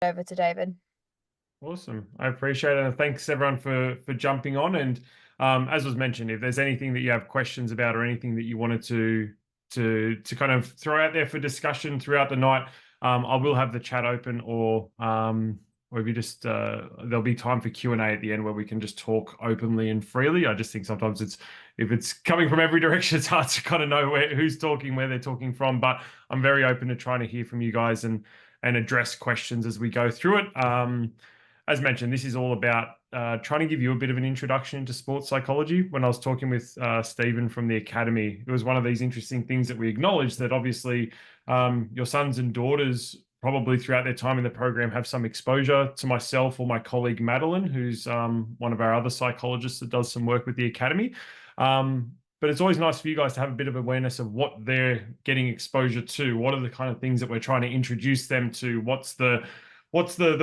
over to David. Awesome. I appreciate it. And thanks everyone for jumping on. And as was mentioned, if there's anything that you have questions about or anything that you wanted to kind of throw out there for discussion throughout the night, I will have the chat open, or if you just there'll be time for Q&A at the end where we can just talk openly and freely. I just think sometimes if it's coming from every direction, it's hard to kind of know who's talking, where they're talking from. But I'm very open to trying to hear from you guys and address questions as we go through it. As mentioned, this is all about trying to give you a bit of an introduction into sports psychology. When I was talking with Stephen from the academy, it was one of these interesting things that we acknowledged, that obviously your sons and daughters probably throughout their time in the program have some exposure to myself or my colleague Madeline, who's one of our other psychologists that does some work with the academy. But it's always nice for you guys to have a bit of awareness of what they're getting exposure to. What are the kind of things that we're trying to introduce them to? What's the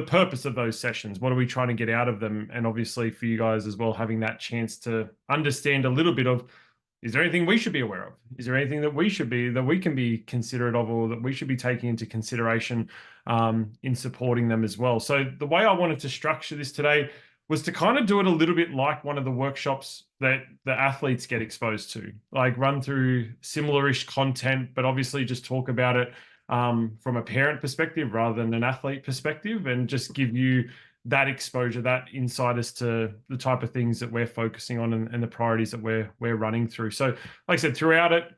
purpose of those sessions? What are we trying to get out of them? And obviously for you guys as well, having that chance to understand a little bit of, is there anything we should be aware of? Is there anything that we can be considerate of, or that we should be taking into consideration in supporting them as well? So the way I wanted to structure this today was to kind of do it a little bit like one of the workshops that the athletes get exposed to, like run through similar-ish content, but obviously just talk about it from a parent perspective rather than an athlete perspective, and just give you that exposure, that insight as to the type of things that we're focusing on and the priorities that we're running through. So like I said, throughout it,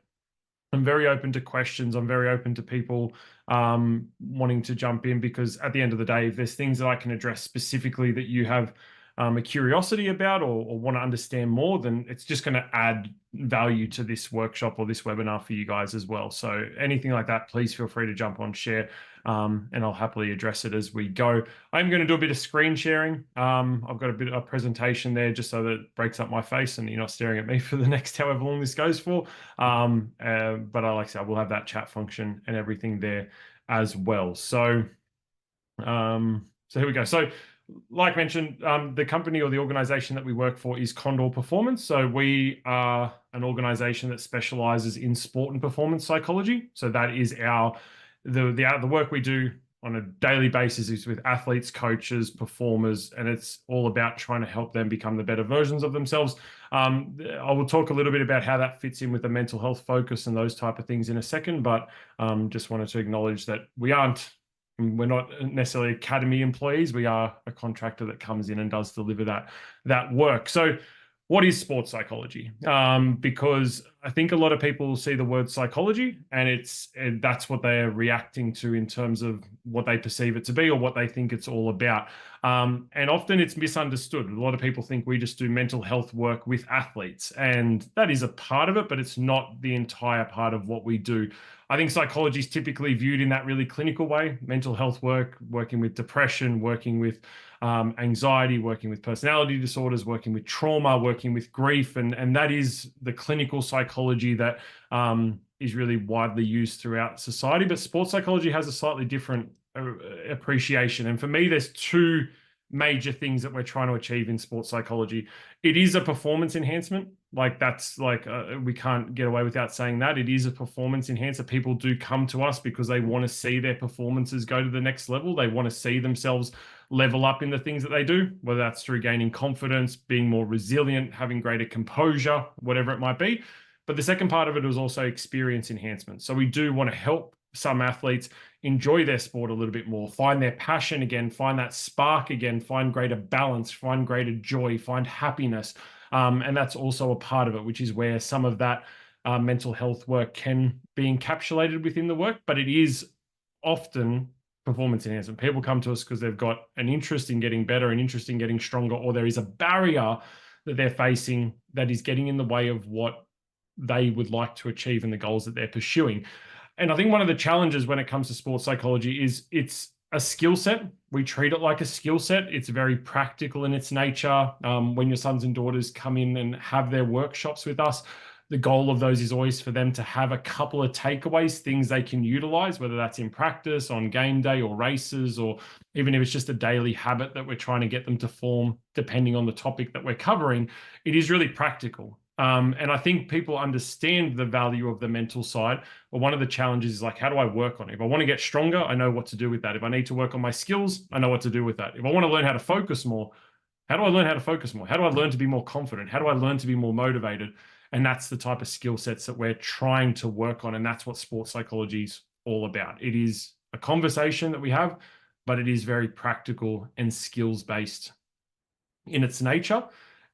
I'm very open to questions. I'm very open to people wanting to jump in, because at the end of the day, if there's things that I can address specifically that you have a curiosity about or want to understand more, then it's just going to add value to this workshop or this webinar for you guys as well. So anything like that, please feel free to jump on, share, and I'll happily address it as we go. I'm going to do a bit of screen sharing. I've got a bit of a presentation there just so that it breaks up my face and you're not staring at me for the next however long this goes for. But like I said, we'll have that chat function and everything there as well. So here we go. So like mentioned, the company or the organization that we work for is Condor Performance. So we are an organization that specializes in sport and performance psychology. So that is the work we do on a daily basis is with athletes, coaches, performers, and it's all about trying to help them become the better versions of themselves. I will talk a little bit about how that fits in with the mental health focus and those type of things in a second, but just wanted to acknowledge that we're not necessarily academy employees. We are a contractor that comes in and does deliver that work. So what is sports psychology? Because I think a lot of people see the word psychology and that's what they're reacting to in terms of what they perceive it to be or what they think it's all about. And often it's misunderstood. A lot of people think we just do mental health work with athletes, and that is a part of it, but it's not the entire part of what we do. I think psychology is typically viewed in that really clinical way. Mental health work, working with depression, working with anxiety, working with personality disorders, working with trauma, working with grief. And that is the clinical psychology that is really widely used throughout society. But sports psychology has a slightly different appreciation. And for me, there's two major things that we're trying to achieve in sports psychology. It is a performance enhancement. We can't get away without saying that. It is a performance enhancer. People do come to us because they want to see their performances go to the next level. They want to see themselves level up in the things that they do, whether that's through gaining confidence, being more resilient, having greater composure, whatever it might be. But the second part of it is also experience enhancement. So we do want to help some athletes enjoy their sport a little bit more, find their passion again, find that spark again, find greater balance, find greater joy, find happiness. And that's also a part of it, which is where some of that mental health work can be encapsulated within the work, but it is often performance enhancement. People come to us because they've got an interest in getting better, an interest in getting stronger, or there is a barrier that they're facing that is getting in the way of what they would like to achieve and the goals that they're pursuing. And I think one of the challenges when it comes to sports psychology is it's a skill set. We treat it like a skill set. It's very practical in its nature. When your sons and daughters come in and have their workshops with us, the goal of those is always for them to have a couple of takeaways, things they can utilize, whether that's in practice, on game day or races, or even if it's just a daily habit that we're trying to get them to form, depending on the topic that we're covering. It is really practical. And I think people understand the value of the mental side. But one of the challenges is like, how do I work on it? If I want to get stronger, I know what to do with that. If I need to work on my skills, I know what to do with that. If I want to learn how to focus more, how do I learn how to focus more? How do I learn to be more confident? How do I learn to be more motivated? And that's the type of skill sets that we're trying to work on. And that's what sports psychology is all about. It is a conversation that we have, but it is very practical and skills based in its nature.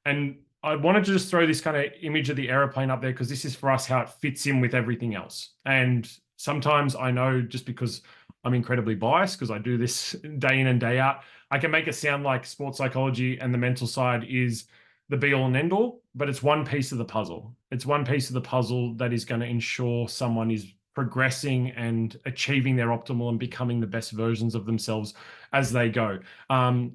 And I wanted to just throw this kind of image of the aeroplane up there because this is for us how it fits in with everything else. And sometimes I know, just because I'm incredibly biased because I do this day in and day out, I can make it sound like sports psychology and the mental side is the be all and end all, but it's one piece of the puzzle. It's one piece of the puzzle that is going to ensure someone is progressing and achieving their optimal and becoming the best versions of themselves as they go.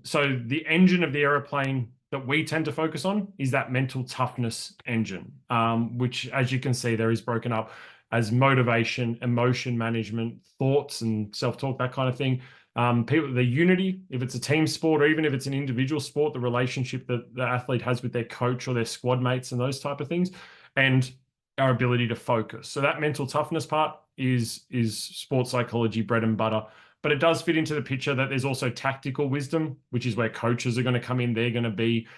So the engine of the aeroplane that we tend to focus on is that mental toughness engine, which, as you can see, there is broken up as motivation, emotion management, thoughts and self-talk, that kind of thing. People, the unity, if it's a team sport or even if it's an individual sport, the relationship that the athlete has with their coach or their squad mates and those type of things, and our ability to focus. So that mental toughness part is sports psychology bread and butter. But it does fit into the picture that there's also tactical wisdom, which is where coaches are going to come in. They're going to be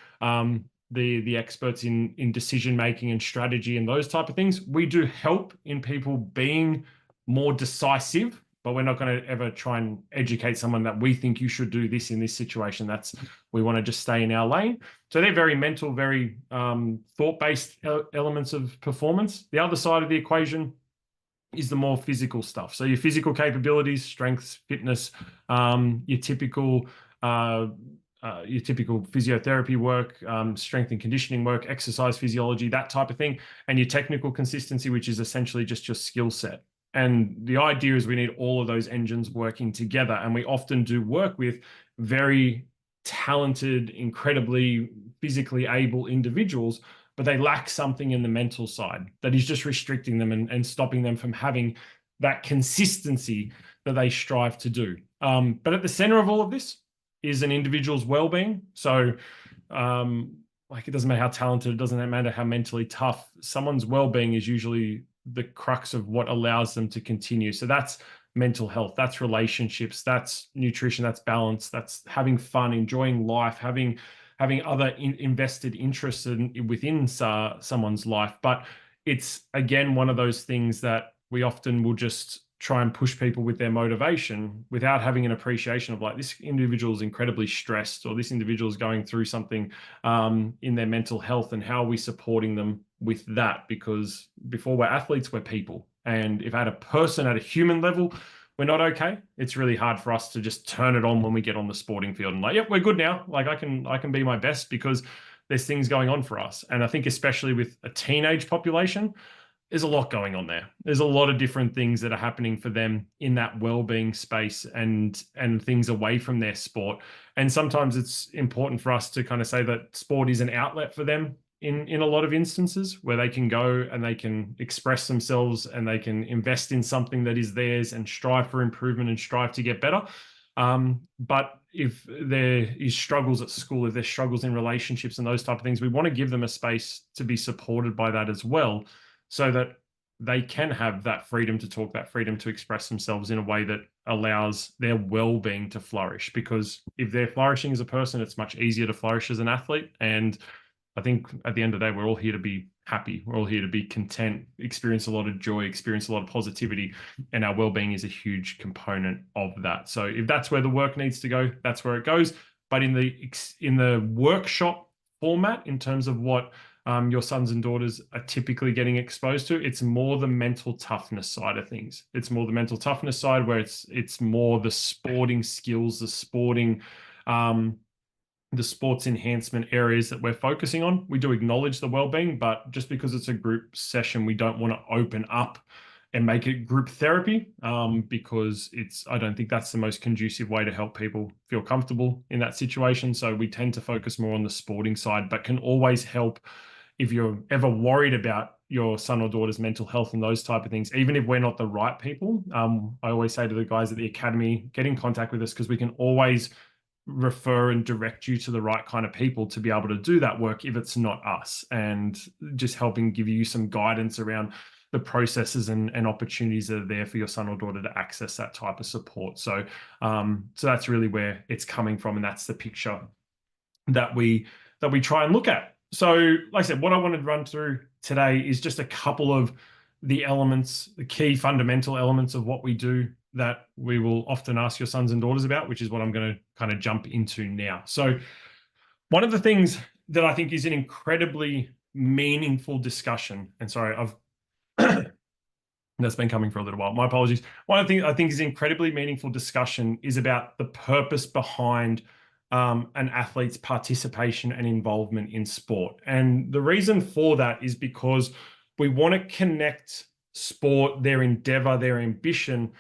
the experts in decision making and strategy and those type of things. We do help in people being more decisive, but we're not going to ever try and educate someone that we think you should do this in this situation. We want to just stay in our lane. So they're very mental, very thought-based elements of performance. The other side of the equation is the more physical stuff. So your physical capabilities, strengths, fitness, your typical physiotherapy work, strength and conditioning work, exercise physiology, that type of thing, and your technical consistency, which is essentially just your skill set. And the idea is we need all of those engines working together. And we often do work with very talented, incredibly physically able individuals, but they lack something in the mental side that is just restricting them and stopping them from having that consistency that they strive to do. But at the center of all of this is an individual's well-being. So like, it doesn't matter how talented, it doesn't matter how mentally tough, someone's well-being is usually the crux of what allows them to continue. So that's mental health, that's relationships, that's nutrition, that's balance, that's having fun, enjoying life, having other invested interests within someone's life. But it's, again, one of those things that we often will just try and push people with their motivation without having an appreciation of, like, this individual is incredibly stressed, or this individual is going through something in their mental health, and how are we supporting them with that? Because before we're athletes, we're people. And if at a person, at a human level, we're not okay, it's really hard for us to just turn it on when we get on the sporting field and like, yep, we're good now. Like, I can be my best, because there's things going on for us. And I think especially with a teenage population, there's a lot going on there. There's a lot of different things that are happening for them in that well-being space and things away from their sport. And sometimes it's important for us to kind of say that sport is an outlet for them in a lot of instances, where they can go and they can express themselves and they can invest in something that is theirs and strive for improvement and strive to get better. But if there is struggles at school, if there's struggles in relationships and those type of things, we want to give them a space to be supported by that as well, so that they can have that freedom to talk, that freedom to express themselves in a way that allows their well-being to flourish. Because if they're flourishing as a person, it's much easier to flourish as an athlete. And I think at the end of the day, we're all here to be happy. We're all here to be content, experience a lot of joy, experience a lot of positivity, and our well-being is a huge component of that. So if that's where the work needs to go, that's where it goes. But in the workshop format, in terms of what your sons and daughters are typically getting exposed to, it's more the mental toughness side of things. It's more the mental toughness side, where it's more the sporting skills, the sports enhancement areas that we're focusing on. We do acknowledge the well-being, but just because it's a group session, we don't want to open up and make it group therapy, because I don't think that's the most conducive way to help people feel comfortable in that situation. So we tend to focus more on the sporting side, but can always help if you're ever worried about your son or daughter's mental health and those type of things. Even if we're not the right people, I always say to the guys at the academy, get in contact with us, because we can always refer and direct you to the right kind of people to be able to do that work if it's not us, and just helping give you some guidance around the processes and opportunities that are there for your son or daughter to access that type of support. So that's really where it's coming from, and that's the picture that we try and look at. So like I said, what I wanted to run through today is just a couple of the elements, the key fundamental elements of what we do that we will often ask your sons and daughters about, which is what I'm going to kind of jump into now. So one of the things that I think is an incredibly meaningful discussion, and sorry, I've that's been coming for a little while, my apologies. One of the things I think is incredibly meaningful discussion is about the purpose behind an athlete's participation and involvement in sport. And the reason for that is because we want to connect sport, their endeavor, their ambition,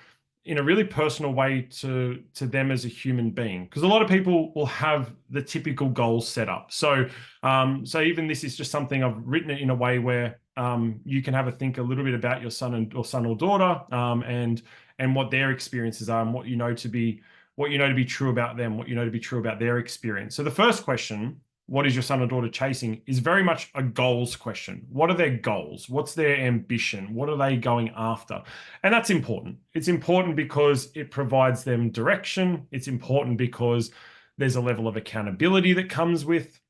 in a really personal way to them as a human being. Because a lot of people will have the typical goals set up. So even this is just something I've written it in a way where you can have a think a little bit about your son or daughter, and what their experiences are, and what you know to be true about them, what you know to be true about their experience. So the first question, what is your son or daughter chasing, is very much a goals question. What are their goals? What's their ambition? What are they going after? And that's important. It's important because it provides them direction. It's important because there's a level of accountability that comes with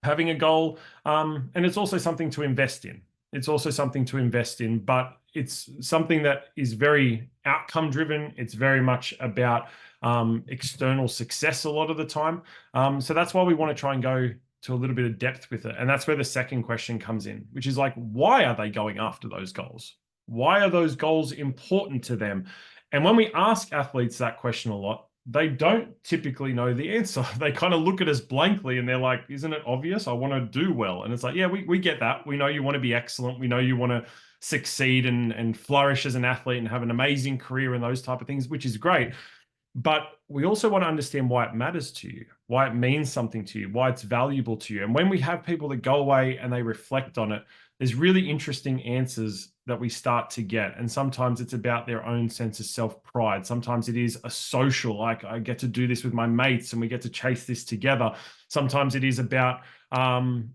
having a goal. And it's also something to invest in. But it's something that is very outcome driven. It's very much about external success a lot of the time. So that's why we want to try and go to a little bit of depth with it. And that's where the second question comes in, which is like, why are they going after those goals? Why are those goals important to them? And when we ask athletes that question a lot, they don't typically know the answer. They kind of look at us blankly and they're like, isn't it obvious? I want to do well. And it's like, yeah, we get that. We know you want to be excellent. We know you want to succeed and flourish as an athlete and have an amazing career and those type of things, which is great. But we also want to understand why it matters to you, why it means something to you, why it's valuable to you. And when we have people that go away and they reflect on it, there's really interesting answers that we start to get. And sometimes it's about their own sense of self-pride. Sometimes it is a social, like I get to do this with my mates and we get to chase this together. Sometimes it is about, I've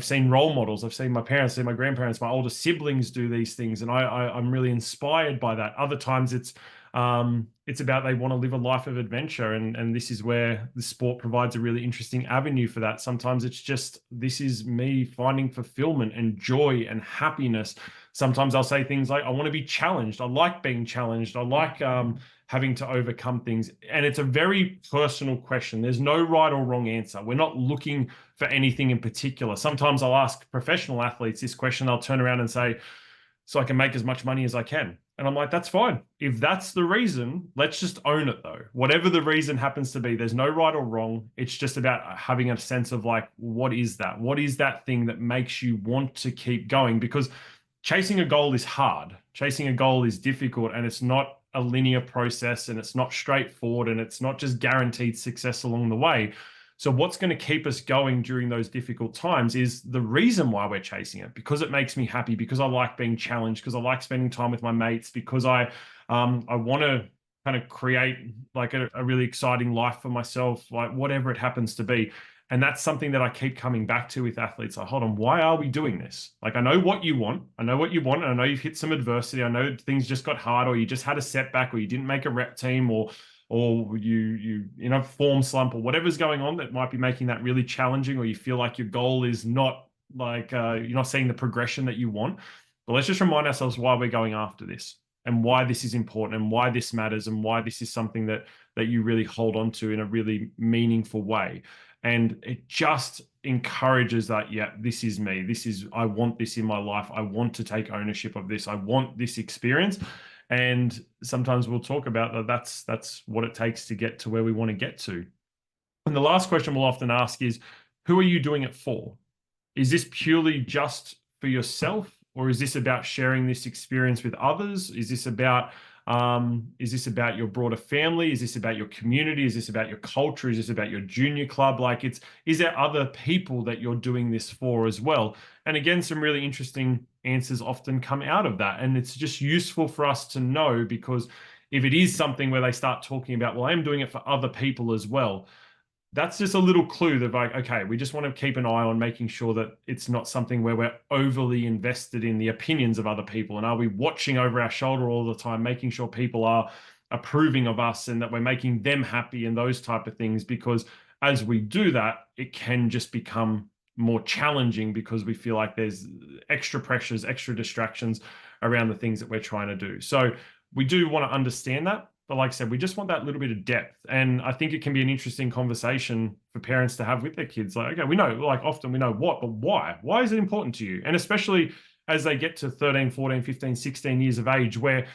seen role models. I've seen my parents, seen my grandparents, my older siblings do these things. And I'm really inspired by that. Other times it's about they want to live a life of adventure, and this is where the sport provides a really interesting avenue for that. Sometimes it's just, this is me finding fulfillment and joy and happiness. Sometimes I'll say things like, I want to be challenged. I like being challenged. I like having to overcome things. And it's a very personal question. There's no right or wrong answer. We're not looking for anything in particular. Sometimes I'll ask professional athletes this question. They'll turn around and say, so I can make as much money as I can. And I'm like, that's fine. If that's the reason, let's just own it though. Whatever the reason happens to be, there's no right or wrong. It's just about having a sense of like, what is that? What is that thing that makes you want to keep going? Because chasing a goal is hard. Chasing a goal is difficult, and it's not a linear process, and it's not straightforward, and it's not just guaranteed success along the way. So what's going to keep us going during those difficult times is the reason why we're chasing it, because it makes me happy, because I like being challenged, because I like spending time with my mates, because I want to kind of create like a really exciting life for myself, like whatever it happens to be. And that's something that I keep coming back to with athletes. Like, hold on, why are we doing this? Like, I know what you want. And I know you've hit some adversity. I know things just got hard, or you just had a setback, or you didn't make a rep team, or you in a form slump, or whatever's going on that might be making that really challenging, or you feel like your goal is not like you're not seeing the progression that you want. But let's just remind ourselves why we're going after this, and why this is important, and why this matters, and why this is something that you really hold on to in a really meaningful way. And it just encourages that, yeah, this is me. I want this in my life. I want to take ownership of this. I want this experience. And sometimes we'll talk about that. That's what it takes to get to where we want to get to. And the last question we'll often ask is, who are you doing it for? Is this purely just for yourself, or is this about sharing this experience with others? Is this about your broader family? Is this about your community? Is this about your culture? Is this about your junior club? Like, is there other people that you're doing this for as well? And again, some really interesting answers often come out of that. And it's just useful for us to know, because If it is something where they start talking about, well, I am doing it for other people as well, that's just a little clue that, like, okay, we just want to keep an eye on making sure that it's not something where we're overly invested in the opinions of other people. And are we watching over our shoulder all the time, making sure people are approving of us and that we're making them happy and those type of things? Because as we do that, it can just become more challenging because we feel like there's extra pressures, extra distractions around the things that we're trying to do. So we do want to understand that. But like I said, we just want that little bit of depth. And I think it can be an interesting conversation for parents to have with their kids. Like, okay, we know, like often we know what, but why? Why is it important to you? And especially as they get to 13, 14, 15, 16 years of age, where,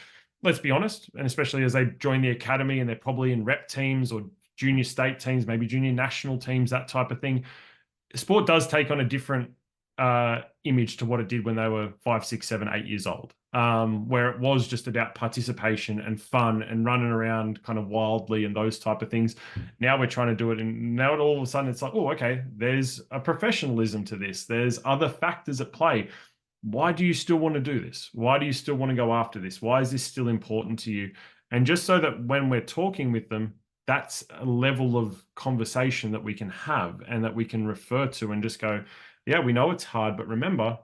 let's be honest, and especially as they join the academy and they're probably in rep teams or junior state teams, maybe junior national teams, that type of thing, sport does take on a different image to what it did when they were 5, 6, 7, 8 years old, where it was just about participation and fun and running around kind of wildly and those type of things. Now we're trying to do it, and now all of a sudden it's like, oh, okay, there's a professionalism to this. There's other factors at play. Why do you still want to do this? Why do you still want to go after this? Why is this still important to you? And just so that when we're talking with them, that's a level of conversation that we can have and that we can refer to and just go, yeah, we know it's hard, but remember,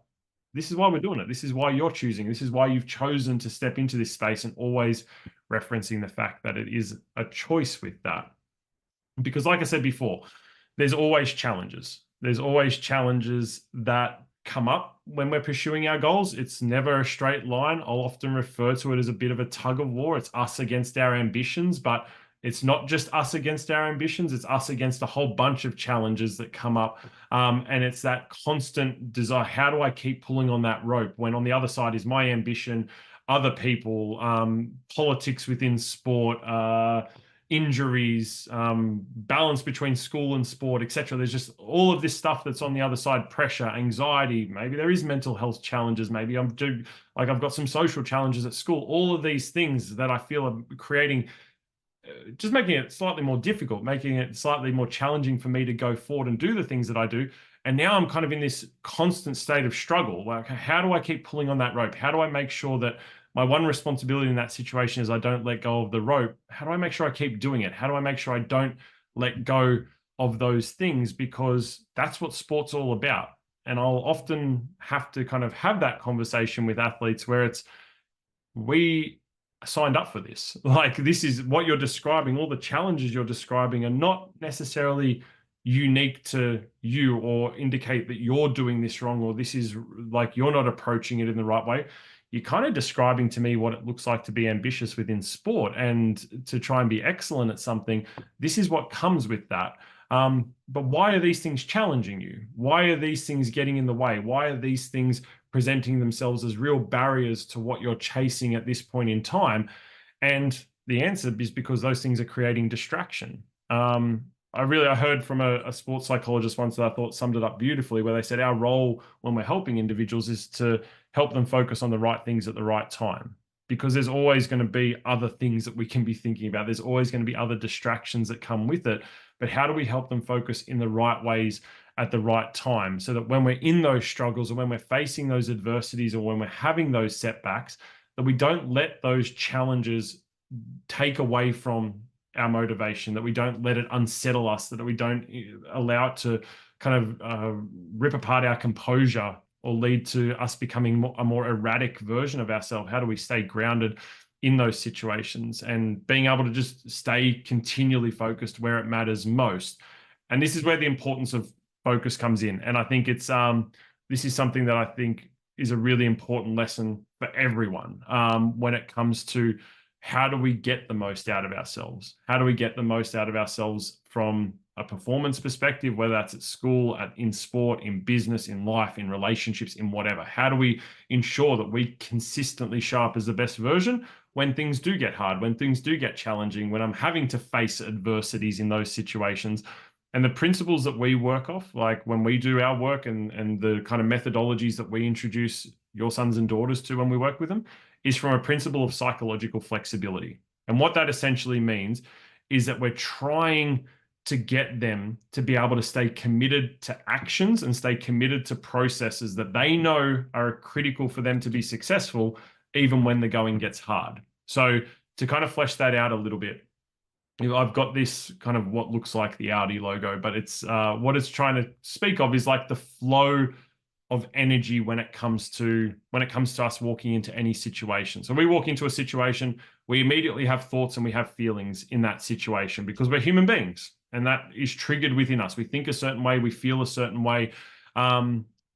this is why we're doing it. This is why you're choosing. This is why you've chosen to step into this space, and always referencing the fact that it is a choice with that. Because like I said before, there's always challenges. There's always challenges that come up when we're pursuing our goals. It's never a straight line. I'll often refer to it as a bit of a tug of war. It's us against our ambitions, but it's not just us against our ambitions. It's us against a whole bunch of challenges that come up. And it's that constant desire. How do I keep pulling on that rope when on the other side is my ambition, other people, politics within sport, injuries, balance between school and sport, etc. There's just all of this stuff that's on the other side, pressure, anxiety. Maybe there is mental health challenges. Maybe I've got some social challenges at school. All of these things that I feel are creating, just making it slightly more difficult, making it slightly more challenging for me to go forward and do the things that I do. And now I'm kind of in this constant state of struggle. Like, how do I keep pulling on that rope? How do I make sure that my one responsibility in that situation is I don't let go of the rope? How do I make sure I keep doing it? How do I make sure I don't let go of those things? Because that's what sport's all about. And I'll often have to kind of have that conversation with athletes where it's, we signed up for this. Like, this is what you're describing. All the challenges you're describing are not necessarily unique to you or indicate that you're doing this wrong, or this is like you're not approaching it in the right way. You're kind of describing to me what it looks like to be ambitious within sport and to try and be excellent at something. This is what comes with that. But why are these things challenging you? Why are these things getting in the way? Why are these things presenting themselves as real barriers to what you're chasing at this point in time? And the answer is because those things are creating distraction. I heard from a sports psychologist once that I thought summed it up beautifully, where they said our role when we're helping individuals is to help them focus on the right things at the right time. Because there's always going to be other things that we can be thinking about. There's always going to be other distractions that come with it. But how do we help them focus in the right ways at the right time, so that when we're in those struggles, or when we're facing those adversities, or when we're having those setbacks, that we don't let those challenges take away from our motivation, that we don't let it unsettle us, that we don't allow it to kind of rip apart our composure or lead to us becoming a more erratic version of ourselves. How do we stay grounded in those situations and being able to just stay continually focused where it matters most? And this is where the importance of focus comes in. And I think it's this is something that I think is a really important lesson for everyone when it comes to how do we get the most out of ourselves? How do we get the most out of ourselves from a performance perspective, whether that's at school, in sport, in business, in life, in relationships, in whatever? How do we ensure that we consistently show up as the best version when things do get hard, when things do get challenging, when I'm having to face adversities in those situations? And the principles that we work off, like when we do our work and the kind of methodologies that we introduce your sons and daughters to when we work with them, is from a principle of psychological flexibility. And what that essentially means is that we're trying to get them to be able to stay committed to actions and stay committed to processes that they know are critical for them to be successful, even when the going gets hard. So to kind of flesh that out a little bit, I've got this kind of what looks like the Audi logo, but it's what it's trying to speak of is like the flow of energy when it comes to us walking into any situation. So we walk into a situation, we immediately have thoughts and we have feelings in that situation because we're human beings, and that is triggered within us. We think a certain way, we feel a certain way,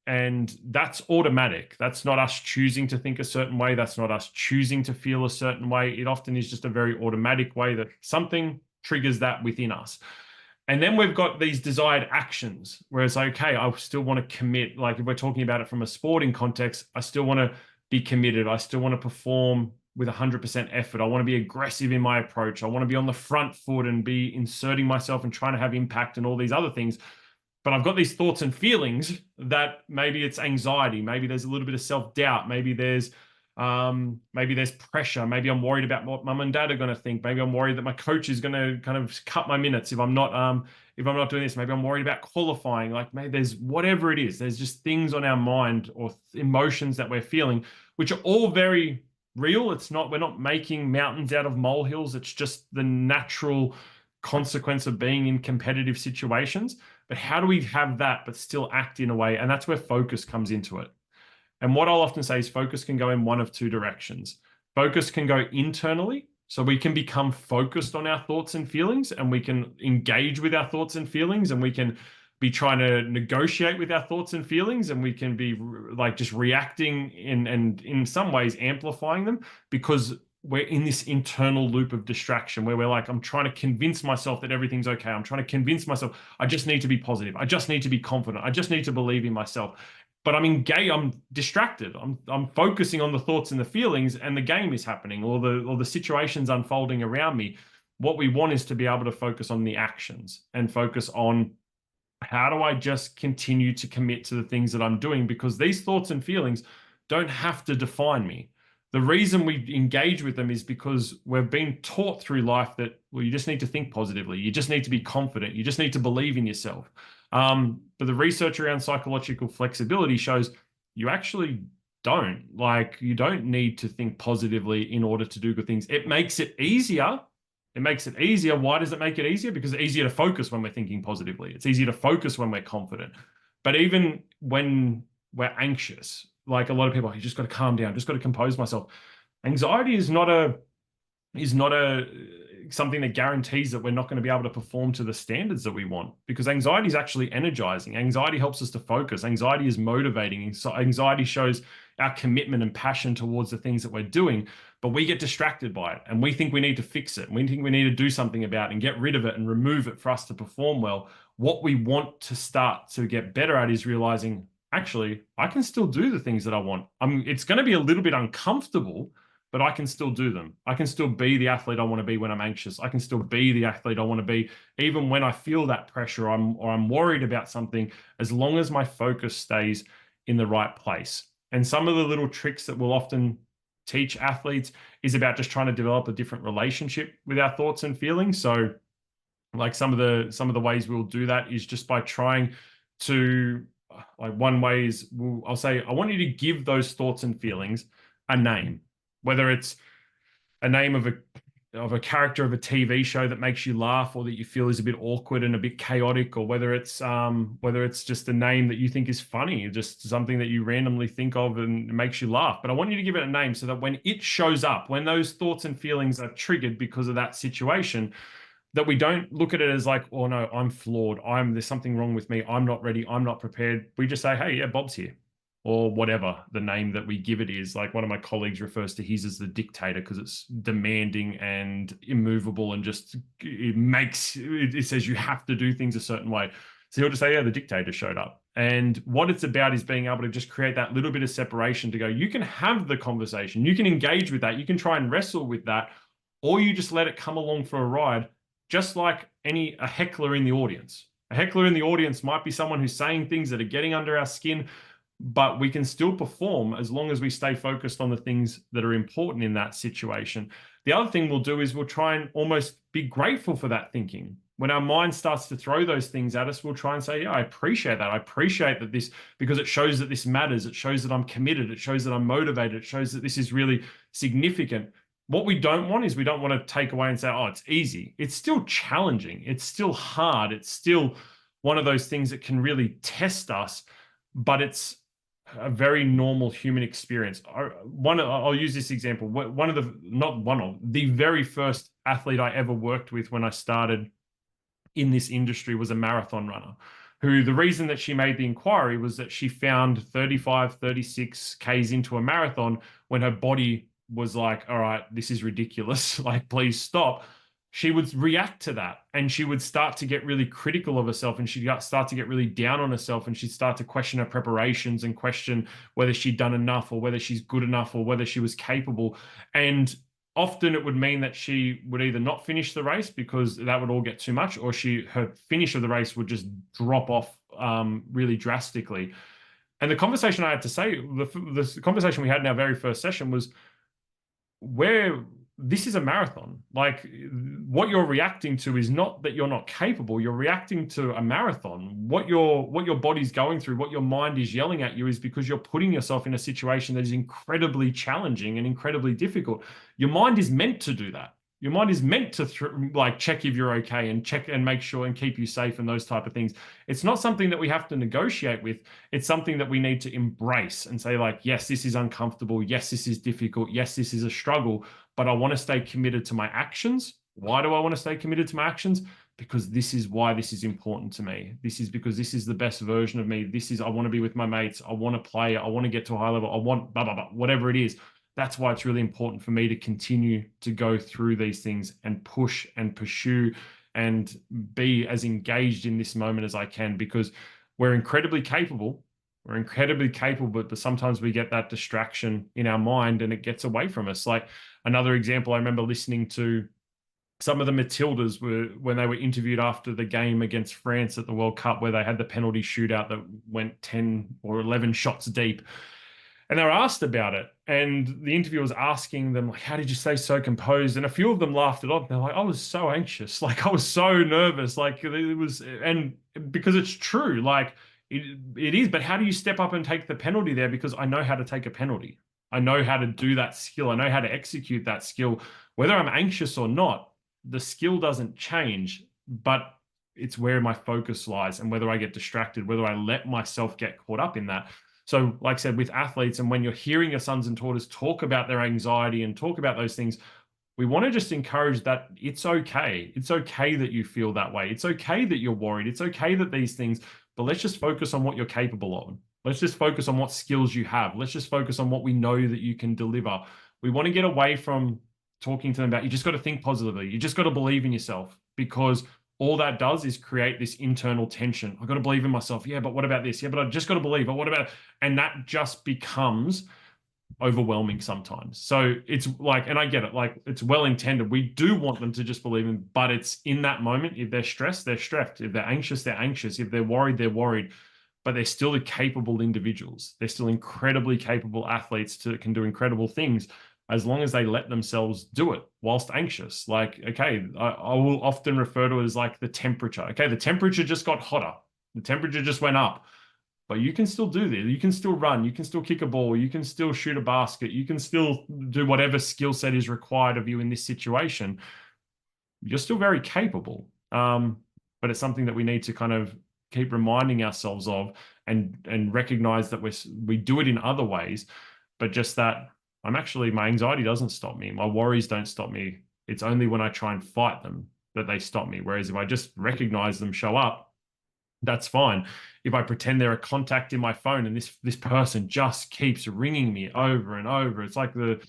and that's automatic. That's not us choosing to think a certain way. That's not us choosing to feel a certain way. It often is just a very automatic way that something triggers that within us. And then we've got these desired actions where it's like, okay, I still want to commit. Like if we're talking about it from a sporting context, I still want to be committed. I still want to perform with 100% effort. I want to be aggressive in my approach. I want to be on the front foot and be inserting myself and trying to have impact and all these other things. But I've got these thoughts and feelings that maybe it's anxiety. Maybe there's a little bit of self-doubt. Maybe there's pressure. Maybe I'm worried about what mum and dad are going to think. Maybe I'm worried that my coach is going to kind of cut my minutes if I'm not doing this. Maybe I'm worried about qualifying. Like maybe there's whatever it is. There's just things on our mind or emotions that we're feeling, which are all very real. We're not making mountains out of molehills. It's just the natural consequence of being in competitive situations. But how do we have that but still act in a way? And that's where focus comes into it. And what I'll often say is focus can go in one of two directions. Focus can go internally, so we can become focused on our thoughts and feelings, and we can engage with our thoughts and feelings, and we can be trying to negotiate with our thoughts and feelings, and we can be like just reacting and in some ways amplifying them because we're in this internal loop of distraction where we're like, I'm trying to convince myself that everything's okay. I'm trying to convince myself I just need to be positive. I just need to be confident. I just need to believe in myself. But I'm distracted. I'm focusing on the thoughts and the feelings, and the game is happening, or the situation's unfolding around me. What we want is to be able to focus on the actions and focus on how do I just continue to commit to the things that I'm doing, because these thoughts and feelings don't have to define me. The reason we engage with them is because we've been taught through life that, well, you just need to think positively. You just need to be confident. You just need to believe in yourself. But the research around psychological flexibility shows you actually don't. Like, you don't need to think positively in order to do good things. It makes it easier. It makes it easier. Why does it make it easier? Because it's easier to focus when we're thinking positively. It's easier to focus when we're confident. But even when we're anxious, like a lot of people, you just got to calm down, just got to compose myself. Anxiety is not something that guarantees that we're not going to be able to perform to the standards that we want, because anxiety is actually energizing. Anxiety helps us to focus. Anxiety is motivating. Anxiety shows our commitment and passion towards the things that we're doing, but we get distracted by it and we think we need to fix it. And we think we need to do something about it and get rid of it and remove it for us to perform well. What we want to start to get better at is realizing, actually, I can still do the things that I want. It's going to be a little bit uncomfortable, but I can still do them. I can still be the athlete I want to be when I'm anxious. I can still be the athlete I want to be, even when I feel that pressure or I'm worried about something, as long as my focus stays in the right place. And some of the little tricks that we'll often teach athletes is about just trying to develop a different relationship with our thoughts and feelings. So like some of the ways we'll do that is just by trying to, like one way is I'll say, I want you to give those thoughts and feelings a name, whether it's a name of a character of a TV show that makes you laugh or that you feel is a bit awkward and a bit chaotic, or whether it's just a name that you think is funny, just something that you randomly think of and it makes you laugh. But I want you to give it a name so that when it shows up, when those thoughts and feelings are triggered because of that situation, that we don't look at it as like, oh no, I'm flawed. There's something wrong with me. I'm not ready. I'm not prepared. We just say, hey, yeah, Bob's here, or whatever the name that we give it is. Like one of my colleagues refers to his as the dictator because it's demanding and immovable and just, it says you have to do things a certain way. So he'll just say, yeah, the dictator showed up. And what it's about is being able to just create that little bit of separation to go, you can have the conversation, you can engage with that, you can try and wrestle with that, or you just let it come along for a ride. Just like a heckler in the audience. A heckler in the audience might be someone who's saying things that are getting under our skin, but we can still perform as long as we stay focused on the things that are important in that situation. The other thing we'll do is we'll try and almost be grateful for that thinking. When our mind starts to throw those things at us, we'll try and say, yeah, I appreciate that. I appreciate that this, because it shows that this matters. It shows that I'm committed. It shows that I'm motivated. It shows that this is really significant. what we don't want is we don't want to take away and say, oh, it's easy. It's still challenging. It's still hard. It's still one of those things that can really test us, but it's a very normal human experience. I'll use this example. The very first athlete I ever worked with when I started in this industry was a marathon runner who the reason that she made the inquiry was that she found 35, 36 Ks into a marathon when her body was like, all right, this is ridiculous. Like, please stop. She would react to that and she would start to get really critical of herself and she'd start to get really down on herself and she'd start to question her preparations and question whether she'd done enough or whether she's good enough or whether she was capable. And often it would mean that she would either not finish the race because that would all get too much, or her finish of the race would just drop off really drastically. And the conversation I had to say, the conversation we had in our very first session was, this is a marathon. Like, what you're reacting to is not that you're not capable. You're reacting to a marathon. What your body's going through, what your mind is yelling at you is because you're putting yourself in a situation that is incredibly challenging and incredibly difficult. Your mind is meant to do that. Your mind is meant to check if you're okay and check and make sure and keep you safe and those type of things. It's not something that we have to negotiate with. It's something that we need to embrace and say, like, yes, this is uncomfortable. Yes, this is difficult. Yes, this is a struggle, but I want to stay committed to my actions. Why do I want to stay committed to my actions? Because this is why this is important to me. This is because this is the best version of me. I want to be with my mates. I want to play. I want to get to a high level. I want blah, blah, blah, whatever it is. That's why it's really important for me to continue to go through these things and push and pursue and be as engaged in this moment as I can, because we're incredibly capable. We're incredibly capable, but sometimes we get that distraction in our mind and it gets away from us. Like, another example, I remember listening to some of the Matildas when they were interviewed after the game against France at the World Cup, where they had the penalty shootout that went 10 or 11 shots deep. And they were asked about it. And the interviewer was asking them, like, how did you stay so composed? And a few of them laughed it off. They're like, I was so anxious. Like, I was so nervous. Like, it was, and because it's true, like, it is, but how do you step up and take the penalty there? Because I know how to take a penalty. I know how to do that skill. I know how to execute that skill. Whether I'm anxious or not, the skill doesn't change, but it's where my focus lies and whether I get distracted, whether I let myself get caught up in that. So, like I said, with athletes, and when you're hearing your sons and daughters talk about their anxiety and talk about those things, we want to just encourage that it's okay. It's okay that you feel that way. It's okay that you're worried. It's okay that these things, but let's just focus on what you're capable of. Let's just focus on what skills you have. Let's just focus on what we know that you can deliver. We want to get away from talking to them about, you just got to think positively. You just got to believe in yourself, because all that does is create this internal tension. I've got to believe in myself. Yeah, but what about this? Yeah, but I just got to believe. But what about it? And that just becomes overwhelming sometimes. So it's like, and I get it, like, it's well intended. We do want them to just believe in, but it's in that moment. If they're stressed, they're stressed. If they're anxious, they're anxious. If they're worried, they're worried. But they're still capable individuals. They're still incredibly capable athletes can do incredible things, as long as they let themselves do it whilst anxious. Like, okay, I will often refer to it as like the temperature. Okay, the temperature just got hotter. The temperature just went up. But you can still do this. You can still run. You can still kick a ball. You can still shoot a basket. You can still do whatever skill set is required of you in this situation. You're still very capable. But it's something that we need to kind of keep reminding ourselves of, and recognize that we do it in other ways, but just that my anxiety doesn't stop me. My worries don't stop me. It's only when I try and fight them that they stop me. Whereas if I just recognize them show up, that's fine. If I pretend they're a contact in my phone and this person just keeps ringing me over and over, it's like the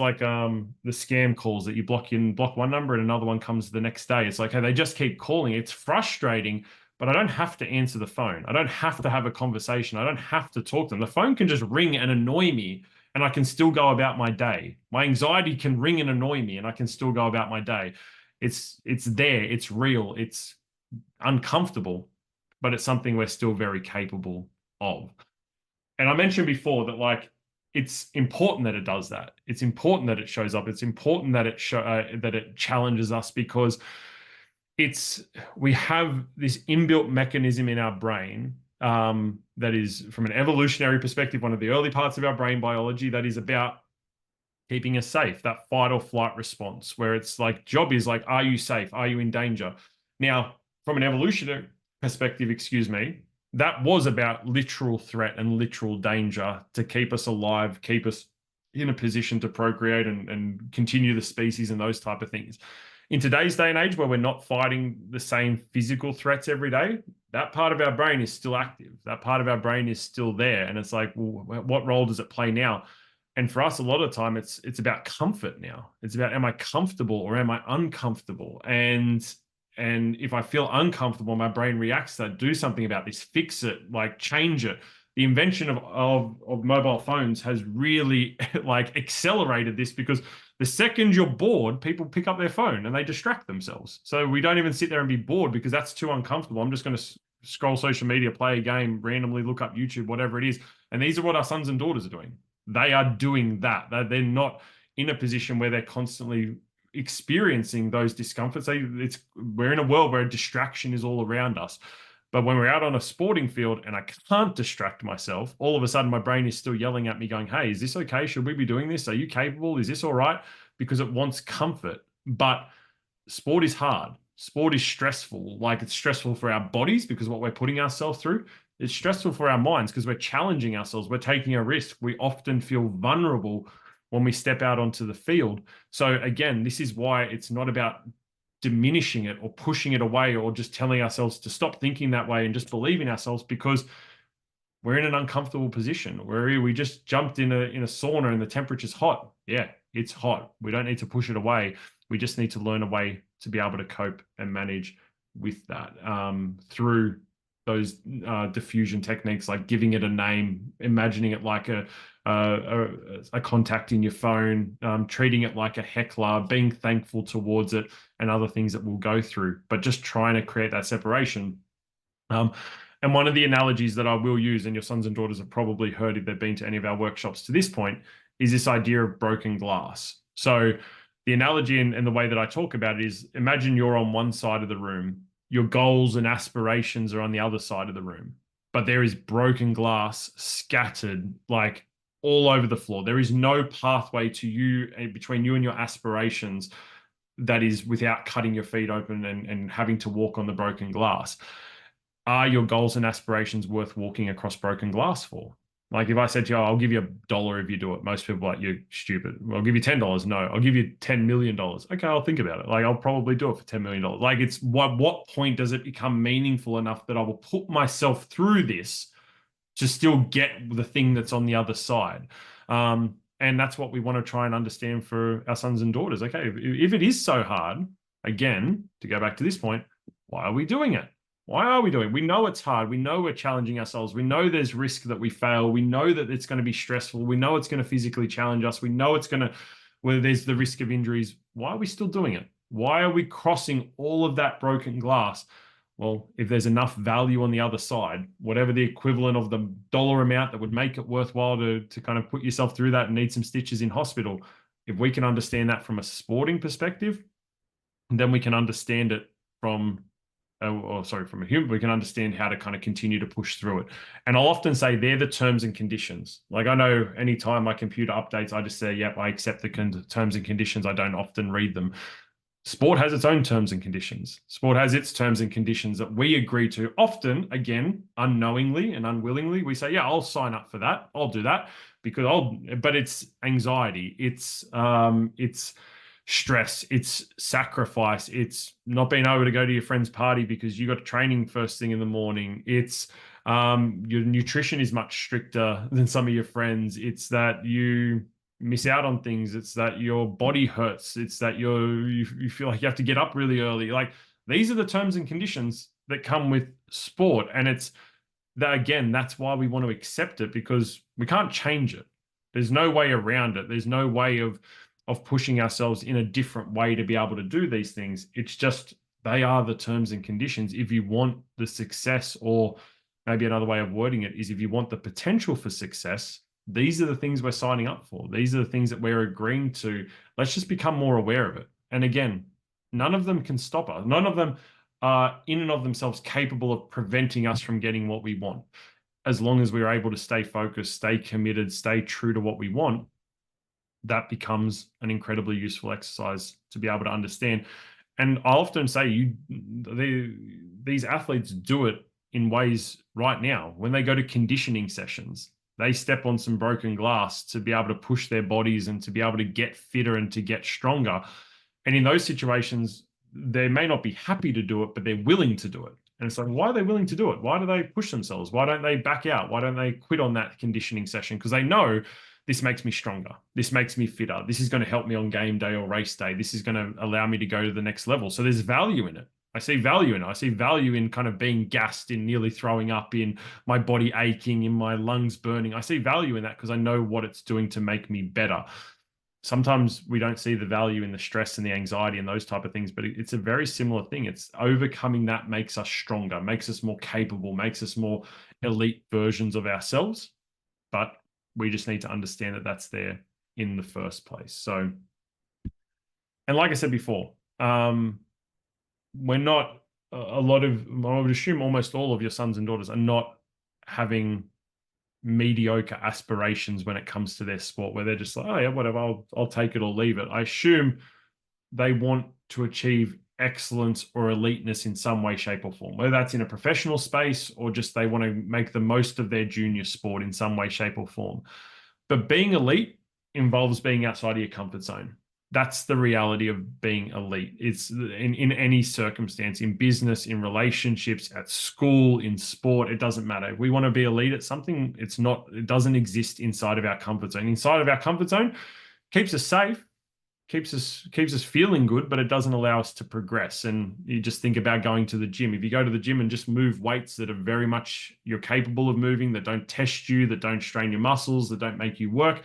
scam calls that you block one number and another one comes the next day. It's like, hey, they just keep calling. It's frustrating, but I don't have to answer the phone. I don't have to have a conversation. I don't have to talk to them. The phone can just ring and annoy me, and I can still go about my day. My anxiety can ring and annoy me, and I can still go about my day. It's there. It's real. It's uncomfortable, but it's something we're still very capable of. And I mentioned before that, like, it's important that it does that. It's important that it shows up. It's important that it challenges us, because we have this inbuilt mechanism in our brain that is, from an evolutionary perspective, one of the early parts of our brain biology that is about keeping us safe, that fight or flight response, where it's like, job is like, are you safe? Are you in danger? Now, from an evolutionary perspective, excuse me, that was about literal threat and literal danger to keep us alive, keep us in a position to procreate and continue the species and those type of things. In today's day and age, where we're not fighting the same physical threats every day, that part of our brain is still active. That part of our brain is still there. And it's like, well, what role does it play now? And for us, a lot of the time, it's about comfort now. It's about, am I comfortable or am I uncomfortable? And if I feel uncomfortable, my brain reacts to that, do something about this, fix it, like change it. The invention of mobile phones has really like accelerated this, because the second you're bored, people pick up their phone and they distract themselves. So we don't even sit there and be bored because that's too uncomfortable. I'm just going to scroll social media, play a game, randomly look up YouTube, whatever it is. And these are what our sons and daughters are doing. They are doing that. They're not in a position where they're constantly experiencing those discomforts. We're in a world where distraction is all around us. But when we're out on a sporting field and I can't distract myself, all of a sudden my brain is still yelling at me going, hey, is this okay? Should we be doing this? Are you capable? Is this all right? Because it wants comfort. But sport is hard. Sport is stressful. Like, it's stressful for our bodies because what we're putting ourselves through. It's stressful for our minds because we're challenging ourselves. We're taking a risk. We often feel vulnerable when we step out onto the field. So again, this is why it's not about diminishing it or pushing it away or just telling ourselves to stop thinking that way and just believe in ourselves, because we're in an uncomfortable position where we just jumped in a sauna and the temperature's hot. Yeah, it's hot. We don't need to push it away. We just need to learn a way to be able to cope and manage with that through those diffusion techniques, like giving it a name, imagining it like a contact in your phone, treating it like a heckler, being thankful towards it, and other things that we'll go through, but just trying to create that separation. And one of the analogies that I will use, and your sons and daughters have probably heard if they've been to any of our workshops to this point, is this idea of broken glass. So the analogy and the way that I talk about it is, imagine you're on one side of the room, your goals and aspirations are on the other side of the room, but there is broken glass scattered like all over the floor. There is no pathway to you between you and your aspirations that is without cutting your feet open and having to walk on the broken glass. Are your goals and aspirations worth walking across broken glass for? Like, if I said to you, oh, I'll give you $1 if you do it, most people are like, you're stupid. Well, I'll give you $10. No, I'll give you $10 million. Okay, I'll think about it. Like, I'll probably do it for $10 million. Like, it's what point does it become meaningful enough that I will put myself through this to still get the thing that's on the other side? And that's what we want to try and understand for our sons and daughters. Okay, if it is so hard, again, to go back to this point, why are we doing it? Why are we doing it? We know it's hard. We know we're challenging ourselves. We know there's risk that we fail. We know that it's going to be stressful. We know it's going to physically challenge us. We know it's going to, where there's the risk of injuries. Why are we still doing it? Why are we crossing all of that broken glass? Well, if there's enough value on the other side, whatever the equivalent of the dollar amount that would make it worthwhile to kind of put yourself through that and need some stitches in hospital, if we can understand that from a sporting perspective, then we can understand it from from a human, we can understand how to kind of continue to push through it. And I'll often say they're the terms and conditions. Like, I know anytime my computer updates, I just say, yep, I accept the terms and conditions. I don't often read them. Sport has its own terms and conditions. Sport has its terms and conditions that we agree to. Often, again, unknowingly and unwillingly, we say, yeah, I'll sign up for that. I'll do that but it's anxiety. It's stress, it's sacrifice, it's not being able to go to your friend's party because you got training first thing in the morning. It's your nutrition is much stricter than some of your friends. It's that you miss out on things. It's that your body hurts. It's that you feel like you have to get up really early. Like, these are the terms and conditions that come with sport. And it's that, again, that's why we want to accept it, because we can't change it. There's no way around it. There's no way of pushing ourselves in a different way to be able to do these things. It's just, they are the terms and conditions. If you want the success, or maybe another way of wording it is, if you want the potential for success, these are the things we're signing up for. These are the things that we're agreeing to. Let's just become more aware of it. And again, none of them can stop us. None of them are in and of themselves capable of preventing us from getting what we want. As long as we're able to stay focused, stay committed, stay true to what we want, that becomes an incredibly useful exercise to be able to understand. And I often say these athletes do it in ways right now. When they go to conditioning sessions, they step on some broken glass to be able to push their bodies and to be able to get fitter and to get stronger. And in those situations, they may not be happy to do it, but they're willing to do it. And it's like, why are they willing to do it? Why do they push themselves? Why don't they back out? Why don't they quit on that conditioning session? Because they know this makes me stronger. This makes me fitter. This is going to help me on game day or race day. This is going to allow me to go to the next level. So there's value in it. I see value in it. I see value in kind of being gassed, in nearly throwing up, in my body aching, in my lungs burning. I see value in that because I know what it's doing to make me better. Sometimes we don't see the value in the stress and the anxiety and those type of things, but it's a very similar thing. It's overcoming that makes us stronger, makes us more capable, makes us more elite versions of ourselves. But we just need to understand that that's there in the first place. So, and like I said before, we're not a lot of, I would assume almost all of your sons and daughters are not having mediocre aspirations when it comes to their sport, where they're just like, oh yeah, whatever, I'll take it or leave it. I assume they want to achieve excellence or eliteness in some way, shape, or form, whether that's in a professional space or just they want to make the most of their junior sport in some way, shape, or form. But being elite involves being outside of your comfort zone. That's the reality of being elite. It's in any circumstance, in business, in relationships, at school, in sport, it doesn't matter. If we want to be elite at something, it doesn't exist inside of our comfort zone. Inside of our comfort zone keeps us safe, keeps us feeling good, but it doesn't allow us to progress. And you just think about going to the gym. If you go to the gym and just move weights that are very much you're capable of moving, that don't test you, that don't strain your muscles, that don't make you work,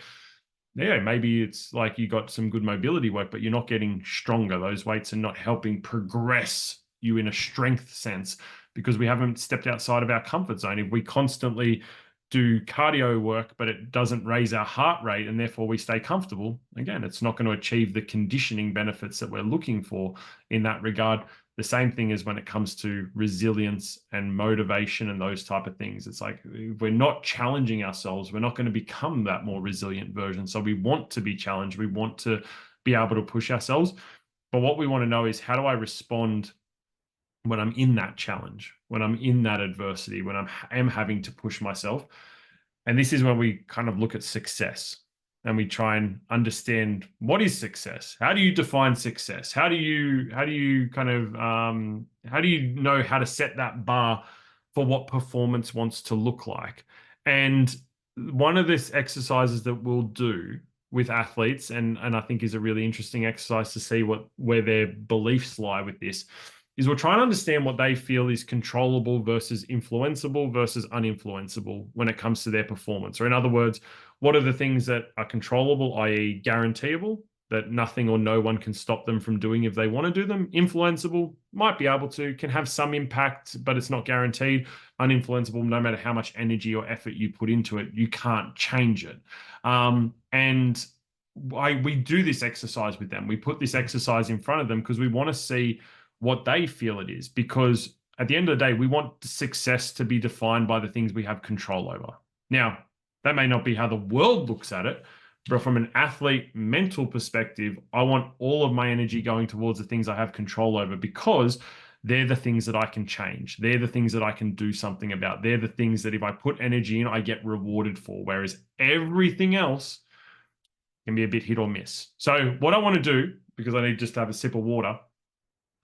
yeah, maybe it's like you got some good mobility work, but you're not getting stronger. Those weights are not helping progress you in a strength sense because we haven't stepped outside of our comfort zone. If we constantly do cardio work, but it doesn't raise our heart rate and therefore we stay comfortable, again, it's not going to achieve the conditioning benefits that we're looking for in that regard. The same thing is when it comes to resilience and motivation and those type of things. It's like if we're not challenging ourselves, we're not going to become that more resilient version. So we want to be challenged. We want to be able to push ourselves. But what we want to know is, how do I respond when I'm in that challenge, when I'm in that adversity, when am having to push myself? And this is when we kind of look at success and we try and understand, what is success? How do you define success? How do you kind of how do you know how to set that bar for what performance wants to look like? And one of these exercises that we'll do with athletes, and I think is a really interesting exercise to see where their beliefs lie with this, is we're trying to understand what they feel is controllable versus influenceable versus uninfluenceable when it comes to their performance. Or in other words, what are the things that are controllable, i.e. guaranteeable, that nothing or no one can stop them from doing if they want to do them? Influenceable, might be able to, can have some impact, but it's not guaranteed. Uninfluenceable, no matter how much energy or effort you put into it, you can't change it. And we do this exercise with them. We put this exercise in front of them because we want to see what they feel it is, because at the end of the day, we want success to be defined by the things we have control over. Now, that may not be how the world looks at it, but from an athlete mental perspective, I want all of my energy going towards the things I have control over, because they're the things that I can change. They're the things that I can do something about. They're the things that if I put energy in, I get rewarded for, whereas everything else can be a bit hit or miss. So what I want to do, because I need just to have a sip of water,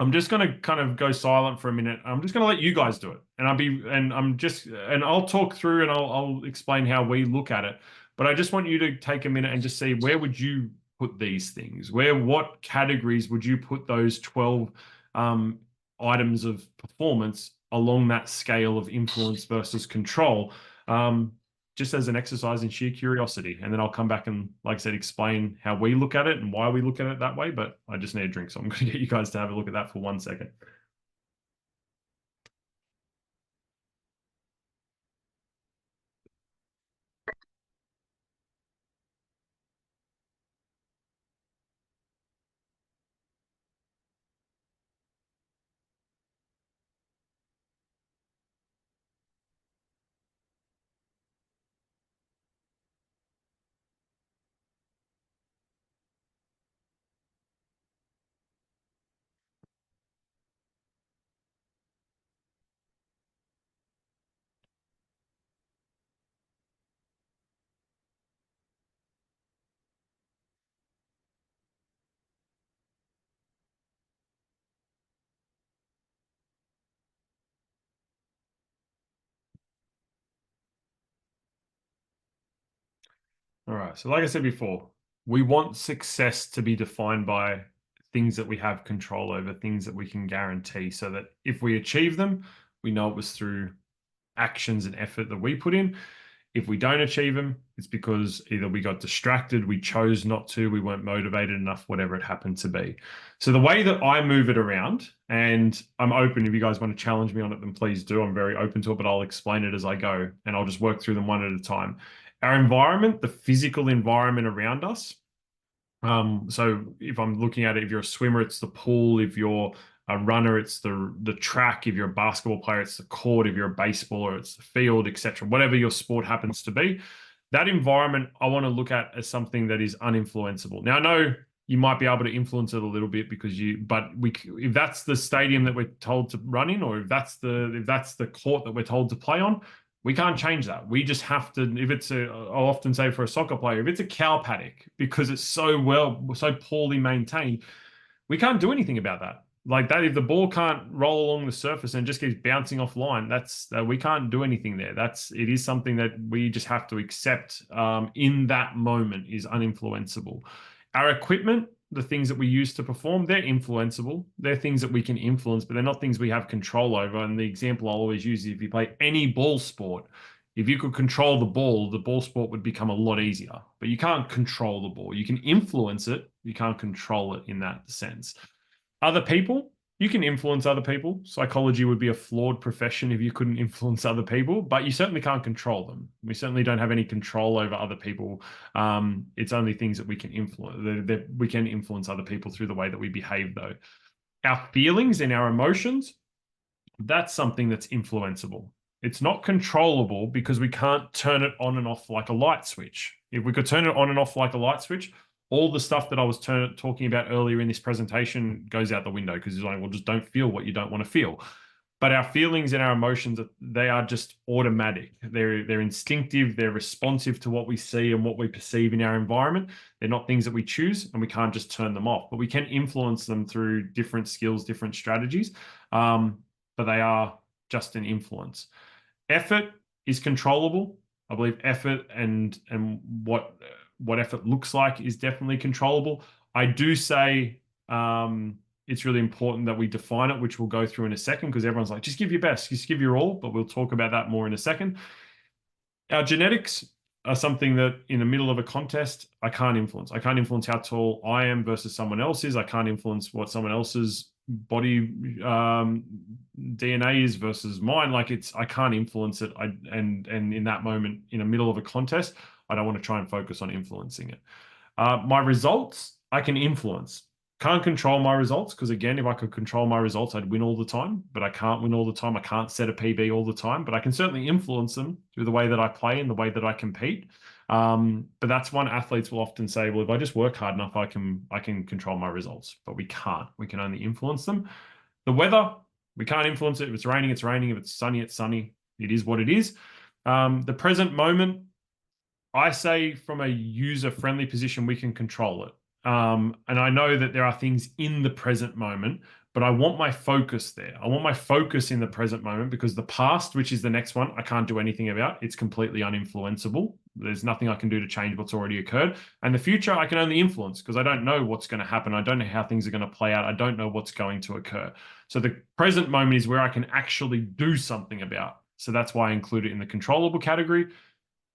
I'm just going to kind of go silent for a minute. I'm just going to let you guys do it. And I'll talk through and I'll explain how we look at it. But I just want you to take a minute and just see, where would you put these things? What categories would you put those 12 items of performance along that scale of influence versus control? Just as an exercise in sheer curiosity. And then I'll come back and, like I said, explain how we look at it and why we look at it that way. But I just need a drink, so I'm going to get you guys to have a look at that for 1 second. All right. So, like I said before, we want success to be defined by things that we have control over, things that we can guarantee, so that if we achieve them, we know it was through actions and effort that we put in. If we don't achieve them, it's because either we got distracted, we chose not to, we weren't motivated enough, whatever it happened to be. So the way that I move it around, and I'm open, if you guys want to challenge me on it, then please do. I'm very open to it, but I'll explain it as I go and I'll just work through them one at a time. Our environment, the physical environment around us. So if I'm looking at it, if you're a swimmer, it's the pool. If you're a runner, it's the track. If you're a basketball player, it's the court. If you're a baseballer, it's the field, etc. Whatever your sport happens to be, that environment I want to look at as something that is uninfluenceable. Now I know you might be able to influence it a little bit because if that's the stadium that we're told to run in, or if that's the court that we're told to play on, we can't change that. We just have to, I'll often say for a soccer player, if it's a cow paddock, because it's so poorly maintained, we can't do anything about that. Like that, if the ball can't roll along the surface and just keeps bouncing offline, we can't do anything there. It is something that we just have to accept in that moment is uninfluenceable. Our equipment, the things that we use to perform, they're influenceable. They're things that we can influence, but they're not things we have control over. And the example I'll always use is if you play any ball sport, if you could control the ball sport would become a lot easier. But you can't control the ball. You can influence it. You can't control it in that sense. Other people, you can influence other people. Psychology would be a flawed profession if you couldn't influence other people, but you certainly can't control them. We certainly don't have any control over other people. It's only things that we can influence. That we can influence other people through the way that we behave, though. Our feelings and our emotions, that's something that's influenceable. It's not controllable because we can't turn it on and off like a light switch. If we could turn it on and off like a light switch, all the stuff that I was talking about earlier in this presentation goes out the window because it's like, well, just don't feel what you don't want to feel. But our feelings and our emotions, they are just automatic. They're instinctive. They're responsive to what we see and what we perceive in our environment. They're not things that we choose, and we can't just turn them off. But we can influence them through different skills, different strategies. But they are just an influence. Effort is controllable. I believe effort and what effort looks like is definitely controllable. I do say it's really important that we define it, which we'll go through in a second, because everyone's like, just give your best, just give your all, but we'll talk about that more in a second. Our genetics are something that in the middle of a contest, I can't influence. I can't influence how tall I am versus someone else's. I can't influence what someone else's body DNA is versus mine. I can't influence it. And in that moment, in the middle of a contest, I don't want to try and focus on influencing it. My results, I can influence. Can't control my results because, again, if I could control my results, I'd win all the time. But I can't win all the time. I can't set a PB all the time. But I can certainly influence them through the way that I play and the way that I compete. But that's one athletes will often say, well, if I just work hard enough, I can control my results. But we can't. We can only influence them. The weather, we can't influence it. If it's raining, it's raining. If it's sunny, it's sunny. It is what it is. The present moment, I say from a user-friendly position, we can control it. And I know that there are things in the present moment, but I want my focus there. I want my focus in the present moment because the past, which is the next one, I can't do anything about. It's completely uninfluenceable. There's nothing I can do to change what's already occurred. And the future, I can only influence because I don't know what's going to happen. I don't know how things are going to play out. I don't know what's going to occur. So the present moment is where I can actually do something about. So that's why I include it in the controllable category.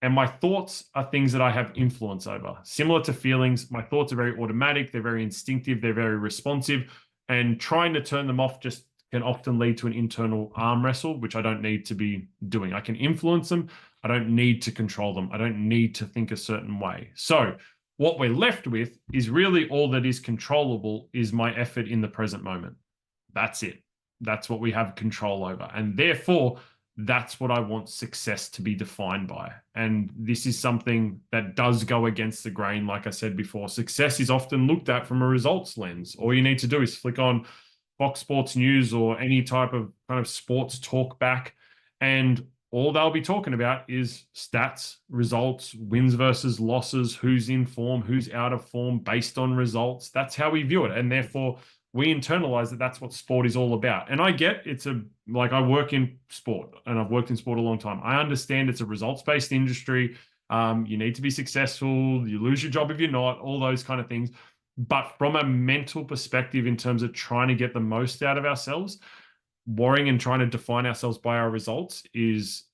And my thoughts are things that I have influence over. Similar to feelings, my thoughts are very automatic. They're very instinctive. They're very responsive. And trying to turn them off just can often lead to an internal arm wrestle, which I don't need to be doing. I can influence them. I don't need to control them. I don't need to think a certain way. So what we're left with is really all that is controllable is my effort in the present moment. That's it. That's what we have control over. And therefore, that's what I want success to be defined by. And this is something that does go against the grain. Like I said before, success is often looked at from a results lens. All you need to do is flick on Fox Sports News or any type of kind of sports talk back, and all they'll be talking about is stats, results, wins versus losses, who's in form, who's out of form based on results. That's how we view it. And therefore, we internalize that that's what sport is all about. And I get I work in sport and I've worked in sport a long time. I understand it's a results-based industry. You need to be successful. You lose your job if you're not, all those kind of things. But from a mental perspective, in terms of trying to get the most out of ourselves, worrying and trying to define ourselves by our results is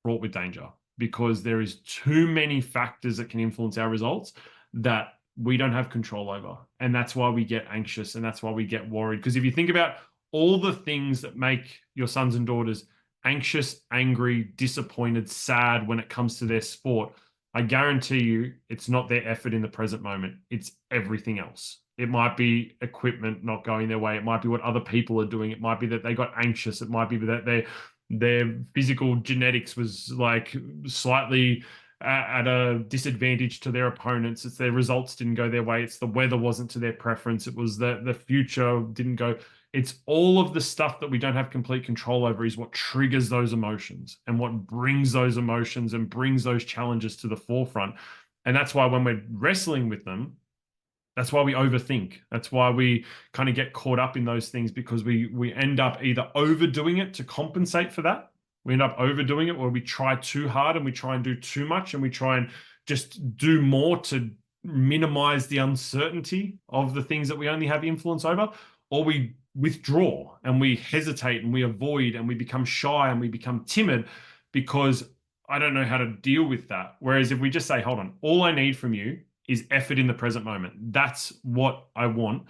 fraught with danger, because there is too many factors that can influence our results that we don't have control over. And that's why we get anxious, and that's why we get worried. Because if you think about all the things that make your sons and daughters anxious, angry, disappointed, sad when it comes to their sport, I guarantee you it's not their effort in the present moment. It's everything else. It might be equipment not going their way. It might be what other people are doing. It might be that they got anxious. It might be that their physical genetics was like slightly at a disadvantage to their opponents. It's their results didn't go their way. It's the weather wasn't to their preference. It was the future didn't go. It's all of the stuff that we don't have complete control over is what triggers those emotions and what brings those emotions and brings those challenges to the forefront. And that's why when we're wrestling with them, that's why we overthink. That's why we kind of get caught up in those things, because we end up either overdoing it to compensate for that. We end up overdoing it, where we try too hard and we try and do too much, and we try and just do more to minimize the uncertainty of the things that we only have influence over. Or we withdraw and we hesitate and we avoid and we become shy and we become timid because I don't know how to deal with that. Whereas if we just say, hold on, all I need from you is effort in the present moment. That's what I want.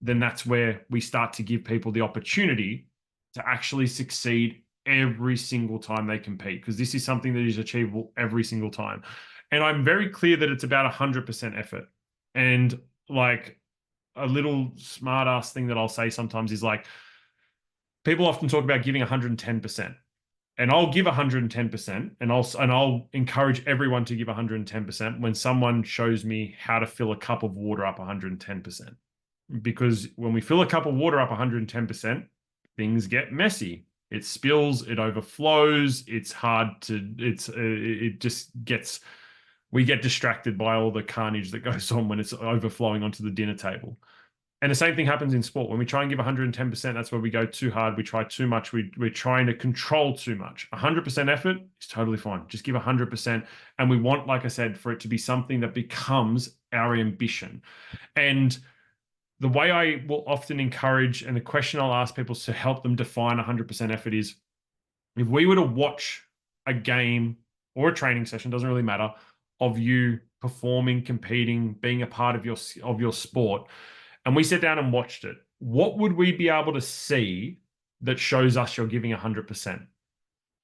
Then that's where we start to give people the opportunity to actually succeed every single time they compete, because this is something that is achievable every single time. And I'm very clear that it's about 100% effort. And like a little smart ass thing that I'll say sometimes is like, people often talk about giving 110%. And I'll give 110%, and I'll encourage everyone to give 110% when someone shows me how to fill a cup of water up 110%. Because when we fill a cup of water up 110%, things get messy. It spills, it overflows, it's hard to, it just gets, we get distracted by all the carnage that goes on when it's overflowing onto the dinner table. And the same thing happens in sport. When we try and give 110%, that's where we go too hard. We try too much. We're trying to control too much. 100% effort is totally fine. Just give 100%. And we want, like I said, for it to be something that becomes our ambition. And the way I will often encourage, and the question I'll ask people to help them define 100% effort is, if we were to watch a game or a training session, doesn't really matter, of you performing, competing, being a part of your sport, and we sat down and watched it, what would we be able to see that shows us you're giving 100%?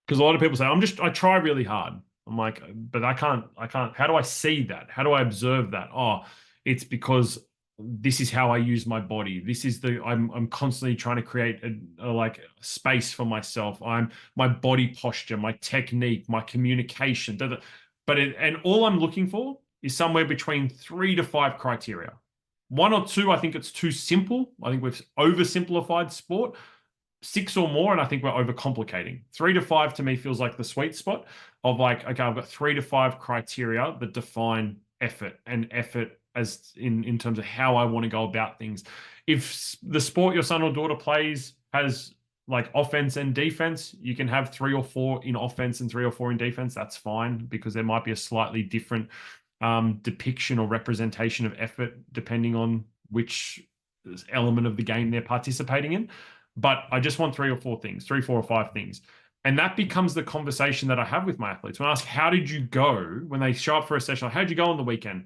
Because a lot of people say, I try really hard. I'm like, but I can't, how do I see that? How do I observe that? Oh, it's because this is how I use my body. This is I'm constantly trying to create a like space for myself. My body posture, my technique, my communication. And all I'm looking for is somewhere between 3 to 5 criteria. 1 or 2, I think it's too simple. I think we've oversimplified sport. 6 or more, and I think we're overcomplicating. 3 to 5 to me feels like the sweet spot of like, okay, I've got 3 to 5 criteria that define effort, and effort as in terms of how I want to go about things. If the sport your son or daughter plays has like offense and defense, you can have 3 or 4 in offense and 3 or 4 in defense. That's fine, because there might be a slightly different depiction or representation of effort depending on which element of the game they're participating in. But I just want 3 or 4 things, 3, 4 or 5 things. And that becomes the conversation that I have with my athletes. When I ask, how did you go? When they show up for a session, like, how'd you go on the weekend?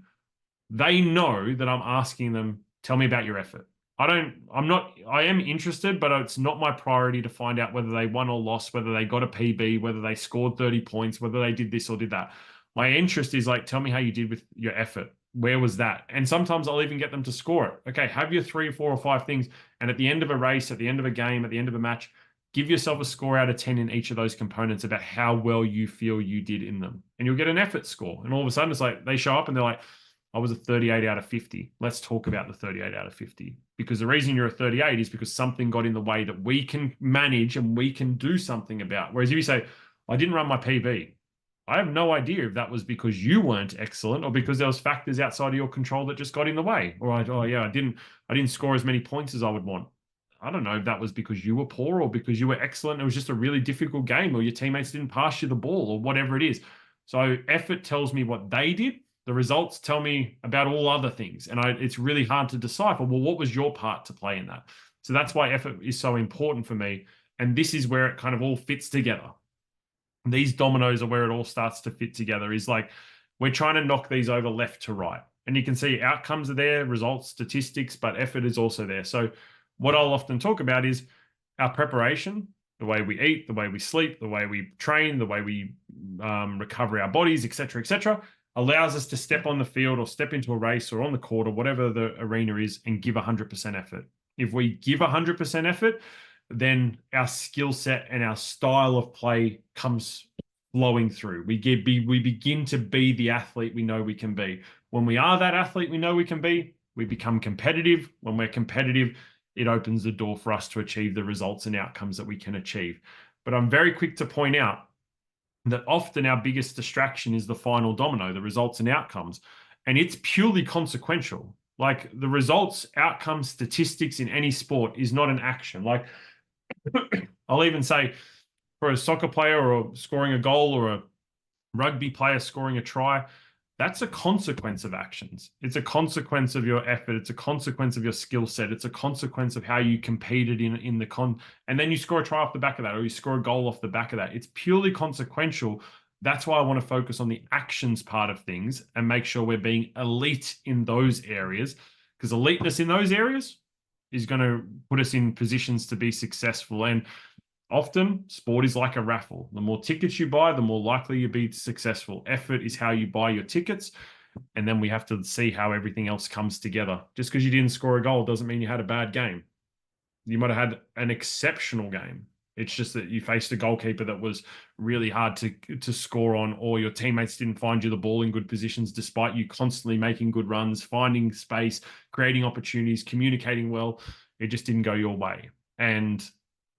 They know that I'm asking them, tell me about your effort. I am interested, but it's not my priority to find out whether they won or lost, whether they got a PB, whether they scored 30 points, whether they did this or did that. My interest is like, tell me how you did with your effort. Where was that? And sometimes I'll even get them to score it. Okay, have your 3, 4 or 5 things. And at the end of a race, at the end of a game, at the end of a match, give yourself a score out of 10 in each of those components about how well you feel you did in them. And you'll get an effort score. And all of a sudden it's like, they show up and they're like, I was a 38 out of 50. Let's talk about the 38 out of 50. Because the reason you're a 38 is because something got in the way that we can manage and we can do something about. Whereas if you say, I didn't run my PB, I have no idea if that was because you weren't excellent or because there was factors outside of your control that just got in the way. Or I didn't score as many points as I would want. I don't know if that was because you were poor or because you were excellent. It was just a really difficult game, or your teammates didn't pass you the ball, or whatever it is. So effort tells me what they did. The results tell me about all other things. And it's really hard to decipher, well, what was your part to play in that? So that's why effort is so important for me. And this is where it kind of all fits together. These dominoes are where it all starts to fit together, is like we're trying to knock these over left to right. And you can see outcomes are there, results, statistics, but effort is also there. So what I'll often talk about is our preparation, the way we eat, the way we sleep, the way we train, the way we recover our bodies, etc., allows us to step on the field or step into a race or on the court or whatever the arena is and give 100% effort. If we give 100% effort, then our skill set and our style of play comes flowing through. We begin to be the athlete we know we can be. When we are that athlete we know we can be, we become competitive. When we're competitive, it opens the door for us to achieve the results and outcomes that we can achieve. But I'm very quick to point out that often our biggest distraction is the final domino, the results and outcomes. And it's purely consequential. Like the results, outcomes, statistics in any sport is not an action. Like I'll even say for a soccer player or scoring a goal or a rugby player scoring a try, that's a consequence of actions. It's a consequence of your effort. It's a consequence of your skill set. It's a consequence of how you competed in the and then you score a try off the back of that, or you score a goal off the back of that. It's purely consequential. That's why I want to focus on the actions part of things and make sure we're being elite in those areas, because eliteness in those areas is going to put us in positions to be successful. And often sport is like a raffle. The more tickets you buy, the more likely you be successful. Effort is how you buy your tickets. And then we have to see how everything else comes together. Just because you didn't score a goal doesn't mean you had a bad game. You might have had an exceptional game. It's just that you faced a goalkeeper that was really hard to score on, or your teammates didn't find you the ball in good positions despite you constantly making good runs, finding space, creating opportunities, communicating well. It just didn't go your way. And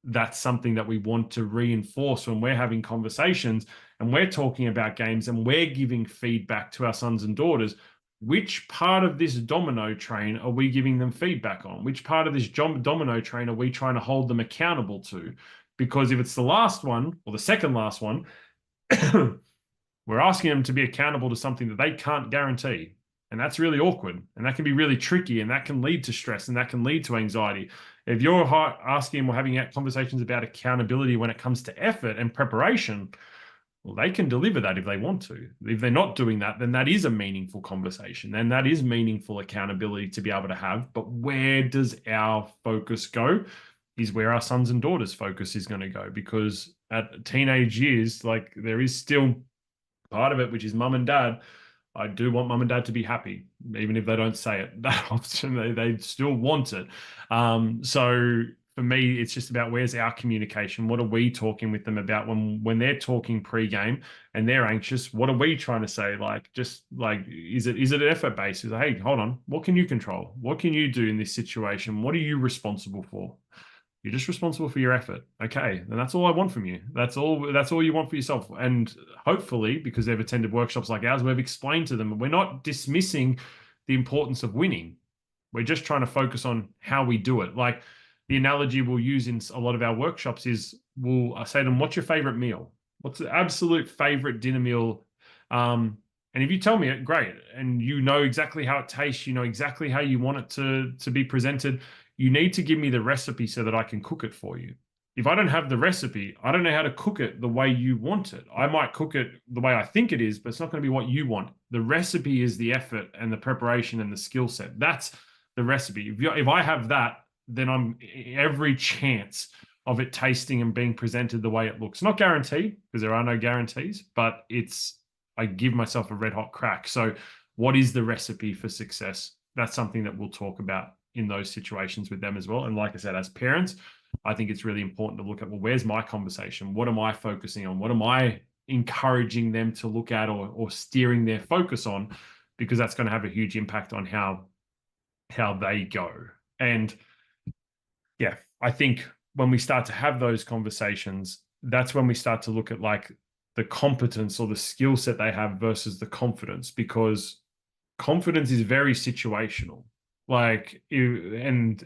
that's something that we want to reinforce when we're having conversations and we're talking about games and we're giving feedback to our sons and daughters. Which part of this domino train are we giving them feedback on? Which part of this domino train are we trying to hold them accountable to? Because if it's the last one or the second last one, we're asking them to be accountable to something that they can't guarantee. And that's really awkward. And that can be really tricky. And that can lead to stress and that can lead to anxiety. If you're asking or having conversations about accountability when it comes to effort and preparation, well, they can deliver that if they want to. If they're not doing that, then that is a meaningful conversation. And that is meaningful accountability to be able to have. But where does our focus go is where our sons and daughters' focus is going to go. Because at teenage years, like there is still part of it, which is mum and dad. I do want mum and dad to be happy, even if they don't say it that often. They still want it. So for me, it's just about where's our communication? What are we talking with them about when they're talking pre-game and they're anxious? What are we trying to say? Like, just like, is it an effort based? Is it, hey, hold on, what can you control? What can you do in this situation? What are you responsible for? You're just responsible for your effort. Okay, then that's all I want from you. That's all you want for yourself. And hopefully, because they've attended workshops like ours, we've explained to them, we're not dismissing the importance of winning. We're just trying to focus on how we do it. Like the analogy we'll use in a lot of our workshops is I say to them, what's your favorite meal? What's the absolute favorite dinner meal? And if you tell me it, great. And you know exactly how it tastes, you know exactly how you want it to be presented. You need to give me the recipe so that I can cook it for you. If I don't have the recipe, I don't know how to cook it the way you want it. I might cook it the way I think it is, but it's not going to be what you want. The recipe is the effort and the preparation and the skill set. That's the recipe. If I have that, then I'm every chance of it tasting and being presented the way it looks. Not guaranteed, because there are no guarantees, but I give myself a red hot crack. So what is the recipe for success? That's something that we'll talk about in those situations with them as well. And like I said, as parents, I think it's really important to look at, well, where's my conversation? What am I focusing on? What am I encouraging them to look at or steering their focus on? Because that's going to have a huge impact on how they go. And yeah, I think when we start to have those conversations, that's when we start to look at like the competence or the skill set they have versus the confidence, because confidence is very situational. Like and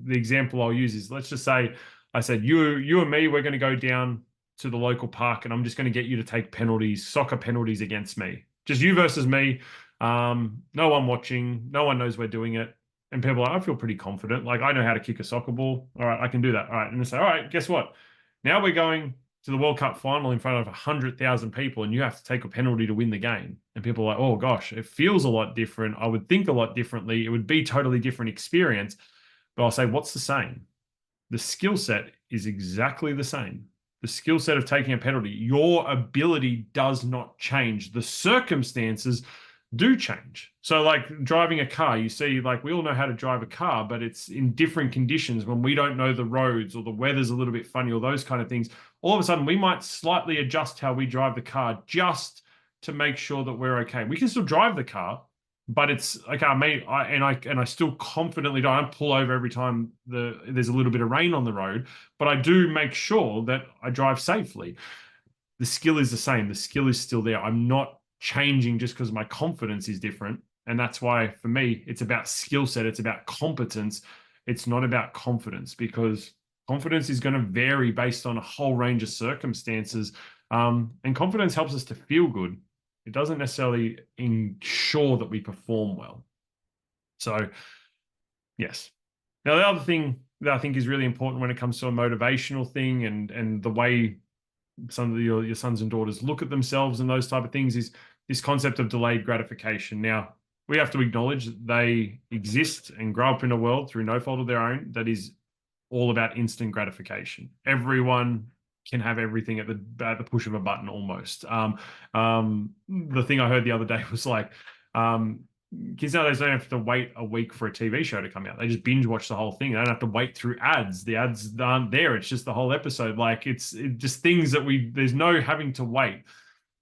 the example I'll use is, let's just say I said you and me, we're going to go down to the local park and I'm just going to get you to take penalties, soccer penalties against me. Just you versus me. No one watching. No one knows we're doing it. And people are like, I feel pretty confident. Like, I know how to kick a soccer ball. All right, I can do that. All right. And they say, all right, guess what? Now we're going to the World Cup final in front of 100,000 people and you have to take a penalty to win the game. And people are like, oh gosh, it feels a lot different. I would think a lot differently. It would be totally different experience. But I'll say, what's the same? The skill set is exactly the same. The skill set of taking a penalty, your ability does not change. The circumstances do change. So like driving a car, you see, like we all know how to drive a car, but it's in different conditions when we don't know the roads or the weather's a little bit funny or those kind of things. All of a sudden, we might slightly adjust how we drive the car just to make sure that we're okay. We can still drive the car, but it's okay. I still confidently don't pull over every time there's a little bit of rain on the road, but I do make sure that I drive safely. The skill is the same. The skill is still there. I'm not changing just because my confidence is different. And that's why for me, it's about skill set. It's about competence. It's not about confidence because confidence is going to vary based on a whole range of circumstances. And confidence helps us to feel good. It doesn't necessarily ensure that we perform well. So, yes. Now, the other thing that I think is really important when it comes to a motivational thing and the way some of your sons and daughters look at themselves and those type of things is this concept of delayed gratification. Now, we have to acknowledge that they exist and grow up in a world through no fault of their own that is all about instant gratification. Everyone can have everything at the push of a button almost. The thing I heard the other day was like, kids nowadays don't have to wait a week for a TV show to come out. They just binge watch the whole thing. They don't have to wait through ads. The ads aren't there. It's just the whole episode. Like it's just things that there's no having to wait,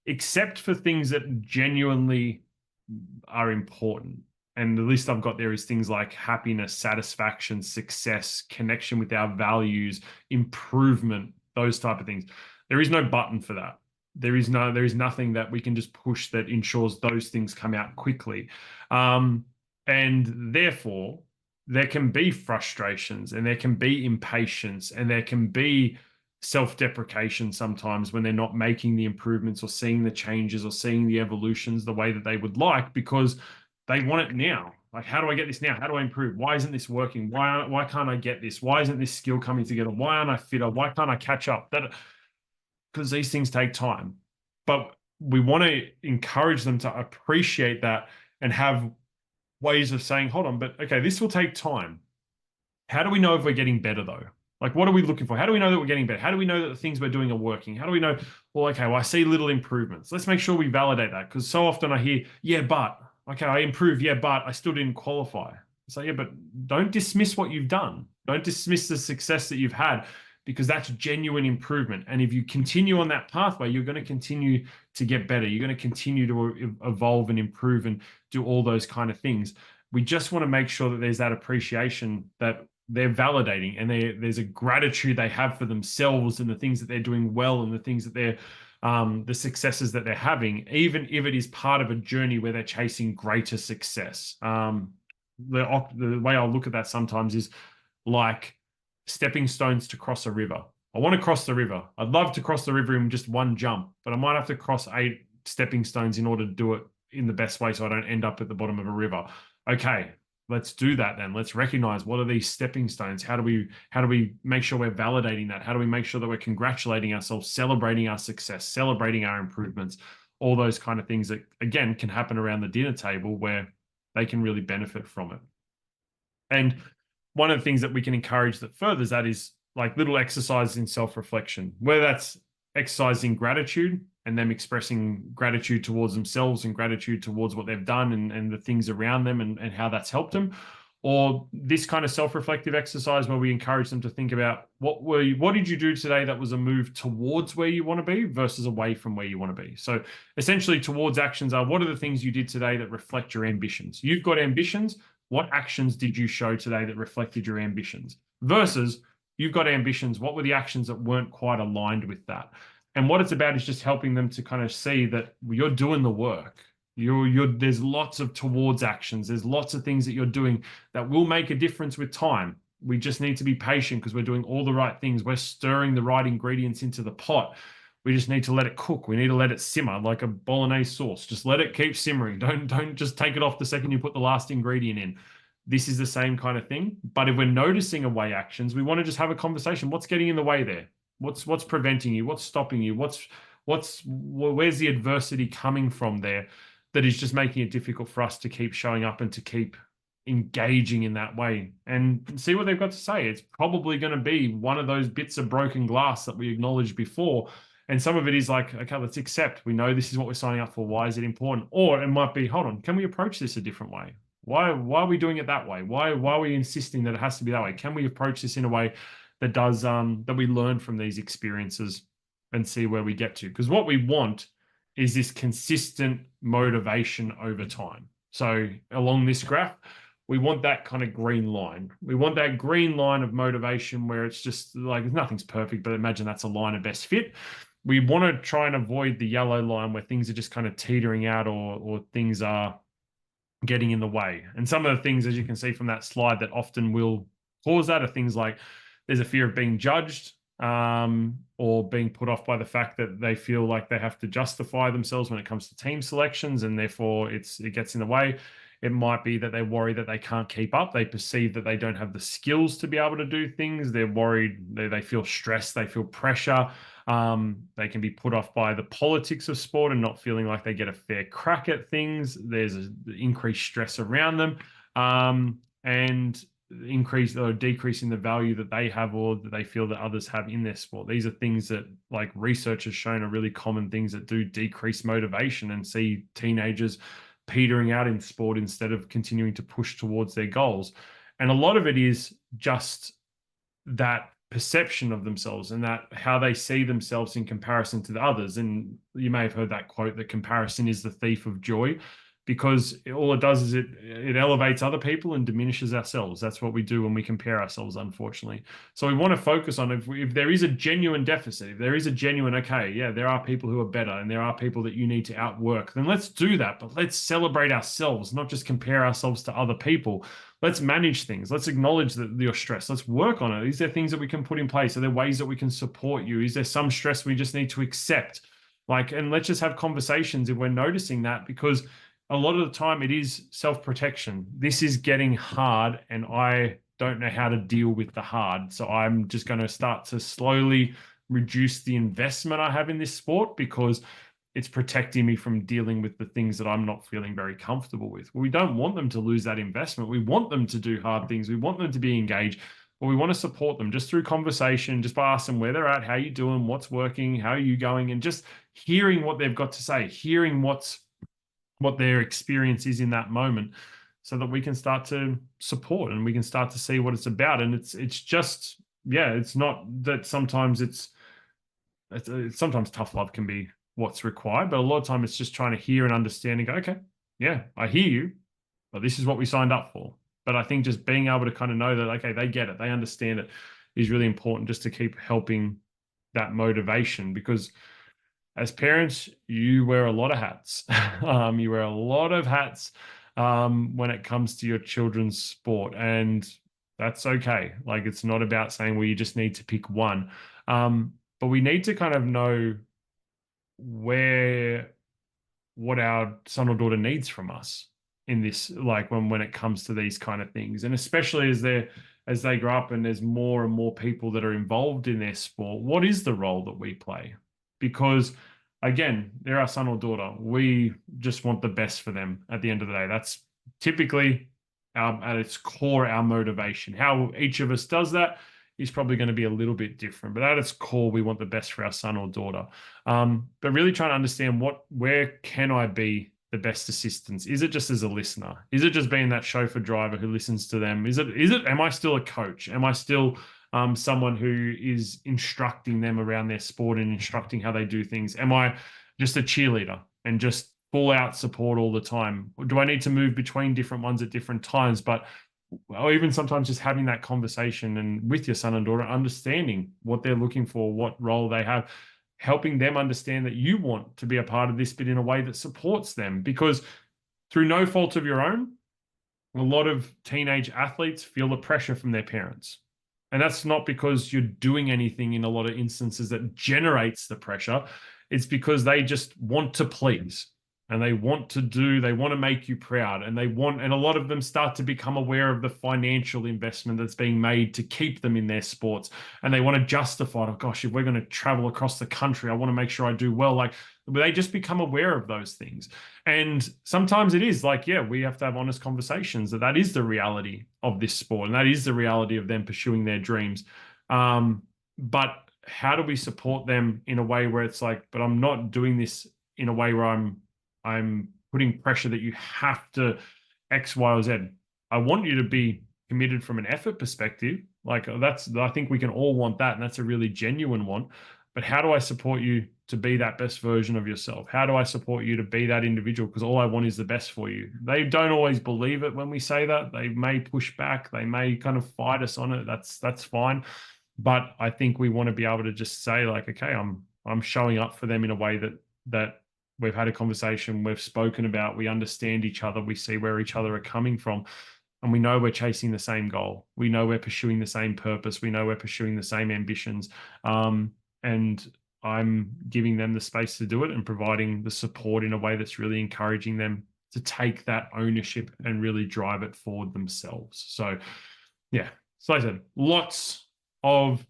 except for things that genuinely are important. And the list I've got there is things like happiness, satisfaction, success, connection with our values, improvement, those type of things. There is no button for that. There is nothing that we can just push that ensures those things come out quickly. And therefore, there can be frustrations and there can be impatience and there can be self-deprecation sometimes when they're not making the improvements or seeing the changes or seeing the evolutions the way that they would like because they want it now. Like, how do I get this now? How do I improve? Why isn't this working? Why can't I get this? Why isn't this skill coming together? Why aren't I fitter? Why can't I catch up? Because these things take time. But we want to encourage them to appreciate that and have ways of saying, hold on, but okay, this will take time. How do we know if we're getting better though? Like, what are we looking for? How do we know that we're getting better? How do we know that the things we're doing are working? How do we know, well, okay, well, I see little improvements. Let's make sure we validate that because so often I hear, yeah, but, okay, I improved, yeah, but I still didn't qualify. So, yeah, but don't dismiss what you've done. Don't dismiss the success that you've had because that's genuine improvement. And if you continue on that pathway, you're going to continue to get better. You're going to continue to evolve and improve and do all those kind of things. We just want to make sure that there's that appreciation that they're validating and there's a gratitude they have for themselves and the things that they're doing well and the things that they're the successes that they're having, even if it is part of a journey where they're chasing greater success. The way I'll look at that sometimes is like stepping stones to cross a river. I want to cross the river. I'd love to cross the river in just one jump, but I might have to cross 8 stepping stones in order to do it in the best way so I don't end up at the bottom of a river. Okay, let's do that then. Let's recognize what are these stepping stones? How do we make sure we're validating that? How do we make sure that we're congratulating ourselves, celebrating our success, celebrating our improvements, all those kind of things that, again, can happen around the dinner table where they can really benefit from it. And one of the things that we can encourage that furthers that is like little exercises in self-reflection, whether that's exercising gratitude and them expressing gratitude towards themselves and gratitude towards what they've done and the things around them and how that's helped them, or this kind of self-reflective exercise where we encourage them to think about what did you do today that was a move towards where you want to be versus away from where you want to be. So essentially towards actions are what are the things you did today that reflect your ambitions? You've got ambitions. What actions did you show today that reflected your ambitions? Versus you've got ambitions. What were the actions that weren't quite aligned with that? And what it's about is just helping them to kind of see that you're doing the work. There's lots of towards actions. There's lots of things that you're doing that will make a difference with time. We just need to be patient because we're doing all the right things. We're stirring the right ingredients into the pot. We just need to let it cook. We need to let it simmer like a bolognese sauce. Just let it keep simmering. Don't just take it off the second you put the last ingredient in. This is the same kind of thing. But if we're noticing away actions, we want to just have a conversation. What's getting in the way there? What's preventing you? What's stopping you? Where's the adversity coming from there that is just making it difficult for us to keep showing up and to keep engaging in that way, and see what they've got to say. It's probably going to be one of those bits of broken glass that we acknowledged before. And some of it is like, okay, let's accept. We know this is what we're signing up for. Why is it important? Or it might be, hold on, can we approach this a different way? Why are we doing it that way? Why are we insisting that it has to be that way? Can we approach this in a way that does that we learn from these experiences and see where we get to? Because what we want is this consistent motivation over time. So along this graph, we want that kind of green line. We want that green line of motivation where it's just like nothing's perfect, but imagine that's a line of best fit. We want to try and avoid the yellow line where things are just kind of teetering out or things are getting in the way. And some of the things, as you can see from that slide, that often will cause that are things like there's a fear of being judged, or being put off by the fact that they feel like they have to justify themselves when it comes to team selections, and therefore it gets in the way. It might be that they worry that they can't keep up. They perceive that they don't have the skills to be able to do things. They're worried. They feel stressed. They feel pressure. They can be put off by the politics of sport and not feeling like they get a fair crack at things. There's increased stress around them, and increase or decrease in the value that they have or that they feel that others have in their sport. These are things that, like, research has shown are really common things that do decrease motivation and see teenagers petering out in sport instead of continuing to push towards their goals. And a lot of it is just that perception of themselves and that how they see themselves in comparison to the others. And you may have heard that quote that comparison is the thief of joy, because all it does is it elevates other people and diminishes ourselves. That's what we do when we compare ourselves, unfortunately. So we want to focus on if there is a genuine deficit, if there is a genuine, okay, yeah, there are people who are better and there are people that you need to outwork, then let's do that. But let's celebrate ourselves, not just compare ourselves to other people. Let's manage things. Let's acknowledge that you're stressed. Let's work on it. Is there things that we can put in place? Are there ways that we can support you? Is there some stress we just need to accept? And let's just have conversations if we're noticing that, because a lot of the time it is self-protection. This is getting hard and I don't know how to deal with the hard. So I'm just going to start to slowly reduce the investment I have in this sport because it's protecting me from dealing with the things that I'm not feeling very comfortable with. We don't want them to lose that investment. We want them to do hard things. We want them to be engaged, but we want to support them just through conversation, just by asking where they're at, how you doing, what's working, how are you going, and just hearing what they've got to say, hearing what their experience is in that moment, so that we can start to support and we can start to see what it's about. And it's just, yeah, it's not that sometimes it's sometimes tough love can be what's required, but a lot of time it's just trying to hear and understand and go, okay, yeah, I hear you, but this is what we signed up for. But I think just being able to kind of know that, okay, they get it, they understand it, is really important, just to keep helping that motivation. Because as parents, you wear a lot of hats. You wear a lot of hats when it comes to your children's sport, and that's okay. Like, it's not about saying, well, you just need to pick one. But we need to kind of know what our son or daughter needs from us in this, like when it comes to these kind of things. And especially as they grow up and there's more and more people that are involved in their sport, what is the role that we play? Because again, they're our son or daughter. We just want the best for them at the end of the day. That's typically at its core, our motivation. How each of us does that is probably going to be a little bit different, but at its core, we want the best for our son or daughter. But really trying to understand where can I be the best assistance? Is it just as a listener? Is it just being that chauffeur driver who listens to them? Am I still a coach? Am I still someone who is instructing them around their sport and instructing how they do things? Am I just a cheerleader and just full out support all the time? Or do I need to move between different ones at different times? Or even sometimes just having that conversation and with your son and daughter, understanding what they're looking for, what role they have, helping them understand that you want to be a part of this, but in a way that supports them. Because through no fault of your own, a lot of teenage athletes feel the pressure from their parents. And that's not because you're doing anything in a lot of instances that generates the pressure. It's because they just want to please and they want to make you proud. And and a lot of them start to become aware of the financial investment that's being made to keep them in their sports. And they want to justify, oh gosh, if we're going to travel across the country, I want to make sure I do well. Like they just become aware of those things. And sometimes it is like, yeah, we have to have honest conversations that is the reality of this sport and that is the reality of them pursuing their dreams. But how do we support them in a way where it's like, but I'm not doing this in a way where I'm putting pressure that you have to X, Y, or Z. I want you to be committed from an effort perspective. Like I think we can all want that, and that's a really genuine want. But how do I support you to be that best version of yourself? How do I support you to be that individual? Because all I want is the best for you. They don't always believe it when we say that. They may push back. They may kind of fight us on it. That's fine. But I think we want to be able to just say like, okay, I'm showing up for them in a way that we've had a conversation, we've spoken about, we understand each other, we see where each other are coming from, and we know we're chasing the same goal. We know we're pursuing the same purpose. We know we're pursuing the same ambitions. And I'm giving them the space to do it and providing the support in a way that's really encouraging them to take that ownership and really drive it forward themselves. So, yeah, so like I said, lots of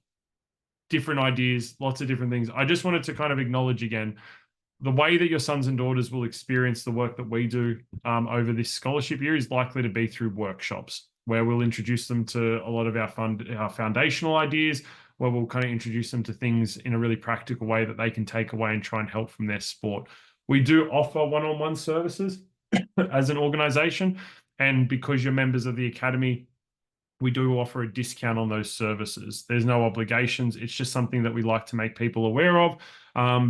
different ideas, lots of different things. I just wanted to kind of acknowledge again the way that your sons and daughters will experience the work that we do over this scholarship year is likely to be through workshops where we'll introduce them to a lot of our foundational ideas, where we'll kind of introduce them to things in a really practical way that they can take away and try and help from their sport. We do offer one-on-one services as an organization, and because you're members of the academy, we do offer a discount on those services. There's no obligations. It's just something that we like to make people aware of,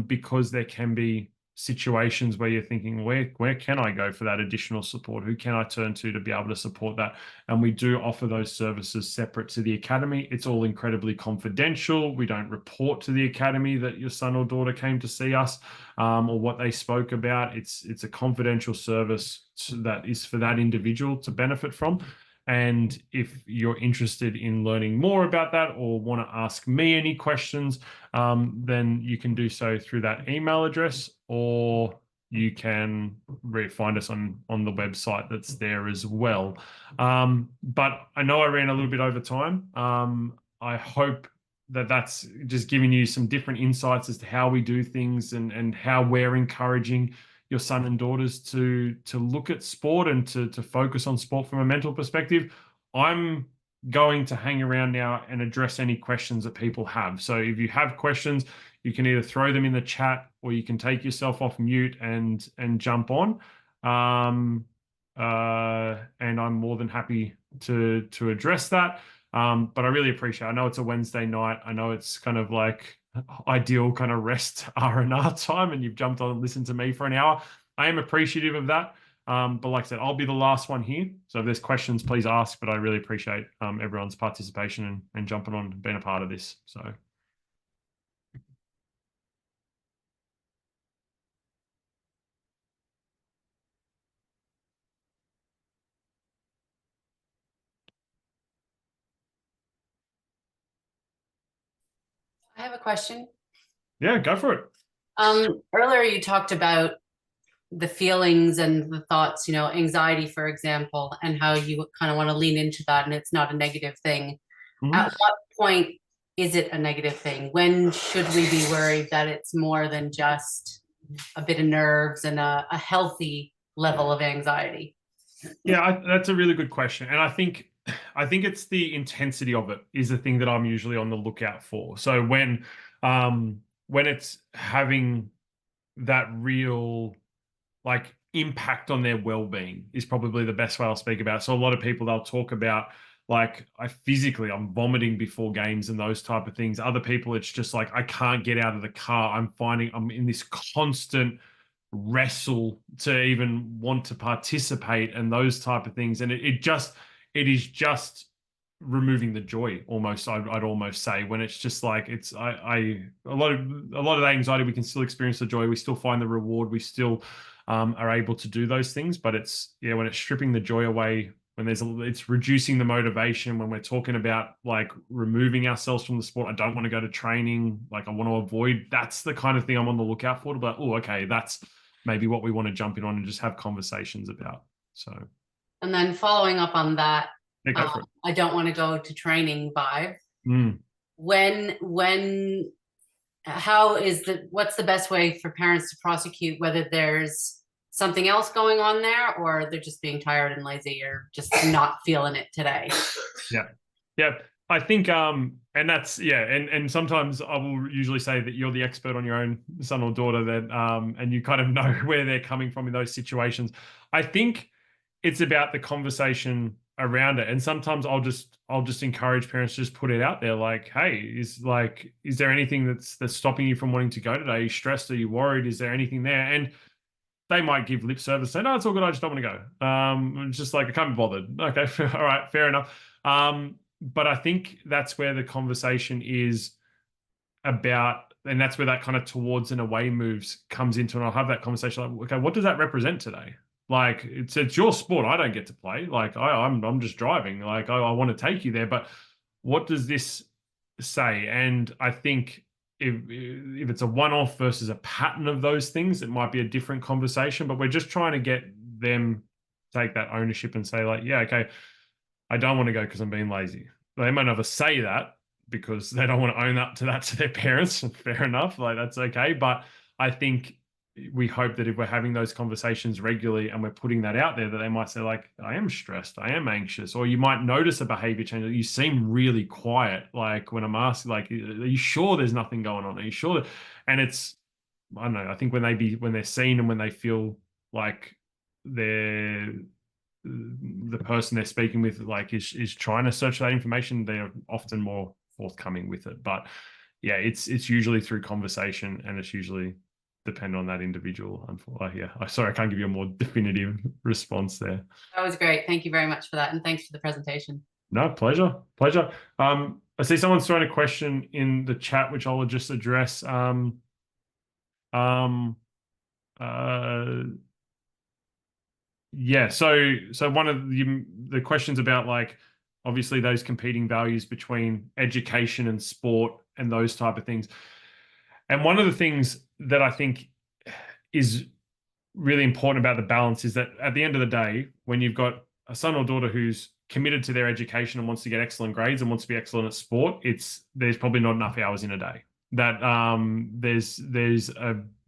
because there can be situations where you're thinking, where can I go for that additional support? Who can I turn to be able to support that? And we do offer those services separate to the academy. It's all incredibly confidential. We don't report to the academy that your son or daughter came to see us, or what they spoke about. It's a confidential service that is for that individual to benefit from. And if you're interested in learning more about that or want to ask me any questions, then you can do so through that email address, or you can find us on the website that's there as well. But I know I ran a little bit over time. I hope that that's just giving you some different insights as to how we do things and how we're encouraging your son and daughters to look at sport and to focus on sport from a mental perspective. I'm going to hang around now and address any questions that people have. So if you have questions, you can either throw them in the chat or you can take yourself off mute and jump on. And I'm more than happy to address that. But I really appreciate it. I know it's a Wednesday night. I know it's kind of like ideal kind of rest R&R time, and you've jumped on and listened to me for an hour. I am appreciative of that. But like I said, I'll be the last one here. So if there's questions, please ask. But I really appreciate everyone's participation and jumping on and being a part of this. So. I have a question. Yeah, go for it. Earlier you talked about the feelings and the thoughts, anxiety, for example, and how you kind of want to lean into that and it's not a negative thing. Mm-hmm. At what point is it a negative thing? When should we be worried that it's more than just a bit of nerves and a healthy level of anxiety? Yeah, that's a really good question. And I think it's the intensity of it is the thing that I'm usually on the lookout for. So when it's having that real like impact on their well-being is probably the best way I'll speak about. So a lot of people, they'll talk about like I'm vomiting before games and those type of things. Other people, it's just like I can't get out of the car. I'm in this constant wrestle to even want to participate and those type of things. And it is just removing the joy almost. I'd almost say, when it's just like a lot of the anxiety, we can still experience the joy. We still find the reward. We still are able to do those things. But when it's stripping the joy away, when it's reducing the motivation, when we're talking about like removing ourselves from the sport. I don't want to go to training. Like I want to avoid, that's the kind of thing I'm on the lookout for, but oh, okay, that's maybe what we want to jump in on and just have conversations about. So. And then following up on that, Yeah, go for it. I don't want to go to training vibe. Mm. What's the best way for parents to prosecute whether there's something else going on there, or they're just being tired and lazy, or just not feeling it today? Yeah. Yeah. I think, and that's, yeah. And sometimes I will usually say that you're the expert on your own son or daughter, that, and you kind of know where they're coming from in those situations. I think it's about the conversation around it. And sometimes I'll just encourage parents to just put it out there. Like, hey, is there anything that's stopping you from wanting to go today? Are you stressed? Are you worried? Is there anything there? And they might give lip service, say, no, it's all good. I just don't want to go. It's just like, I can't be bothered. Okay. All right. Fair enough. But I think that's where the conversation is about, and that's where that kind of towards and away moves comes into, and I'll have that conversation like, okay, what does that represent today? Like it's your sport. I don't get to play. Like I'm just driving. Like I want to take you there, but what does this say? And I think if it's a one-off versus a pattern of those things, it might be a different conversation, but we're just trying to get them take that ownership and say like, yeah, okay, I don't want to go because I'm being lazy. They might never say that because they don't want to own up to that to their parents. Fair enough. Like that's okay. But I think we hope that if we're having those conversations regularly and we're putting that out there, that they might say like, I am stressed, I am anxious, or you might notice a behavior change. You seem really quiet. Like when I'm asked, like, are you sure there's nothing going on? Are you sure? And it's, I don't know. I think when they're seen and when they feel like they're the person they're speaking with, like is trying to search that information, they're often more forthcoming with it. But yeah, it's usually through conversation, and it's usually depend on that individual. Yeah, sorry, I can't give you a more definitive response there. That was great. Thank you very much for that, and thanks for the presentation. No, pleasure. I see someone's throwing a question in the chat, which I'll just address. Yeah, so one of the questions about like obviously those competing values between education and sport and those type of things. And one of the things that I think is really important about the balance is that at the end of the day, when you've got a son or daughter who's committed to their education and wants to get excellent grades and wants to be excellent at sport, there's probably not enough hours in a day. That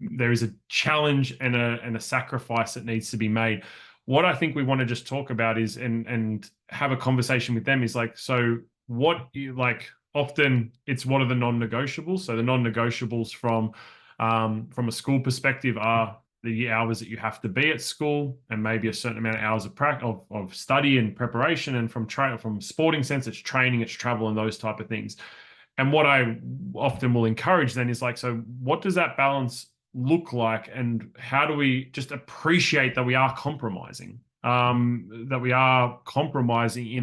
there is a challenge and a sacrifice that needs to be made. What I think we want to just talk about is and have a conversation with them is like, so what you like often it's what are the non-negotiables? So the non-negotiables from a school perspective are the hours that you have to be at school, and maybe a certain amount of hours of study and preparation, and from sporting sense, it's training, it's travel, and those type of things. And what I often will encourage then is like, so what does that balance look like, and how do we just appreciate that we are compromising, in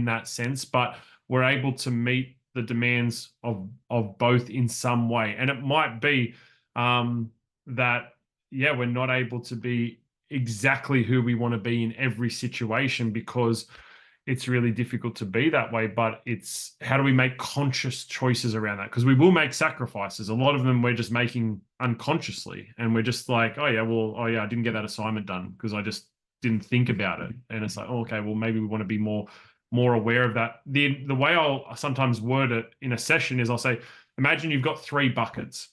that sense, but we're able to meet the demands of both in some way. And it might be that, yeah, we're not able to be exactly who we want to be in every situation because it's really difficult to be that way, but it's how do we make conscious choices around that? Because we will make sacrifices. A lot of them we're just making unconsciously, and we're just like, I didn't get that assignment done because I just didn't think about it. And it's like, oh, okay, well, maybe we want to be more aware of that. The way I'll sometimes word it in a session is I'll say, imagine you've got 3 buckets.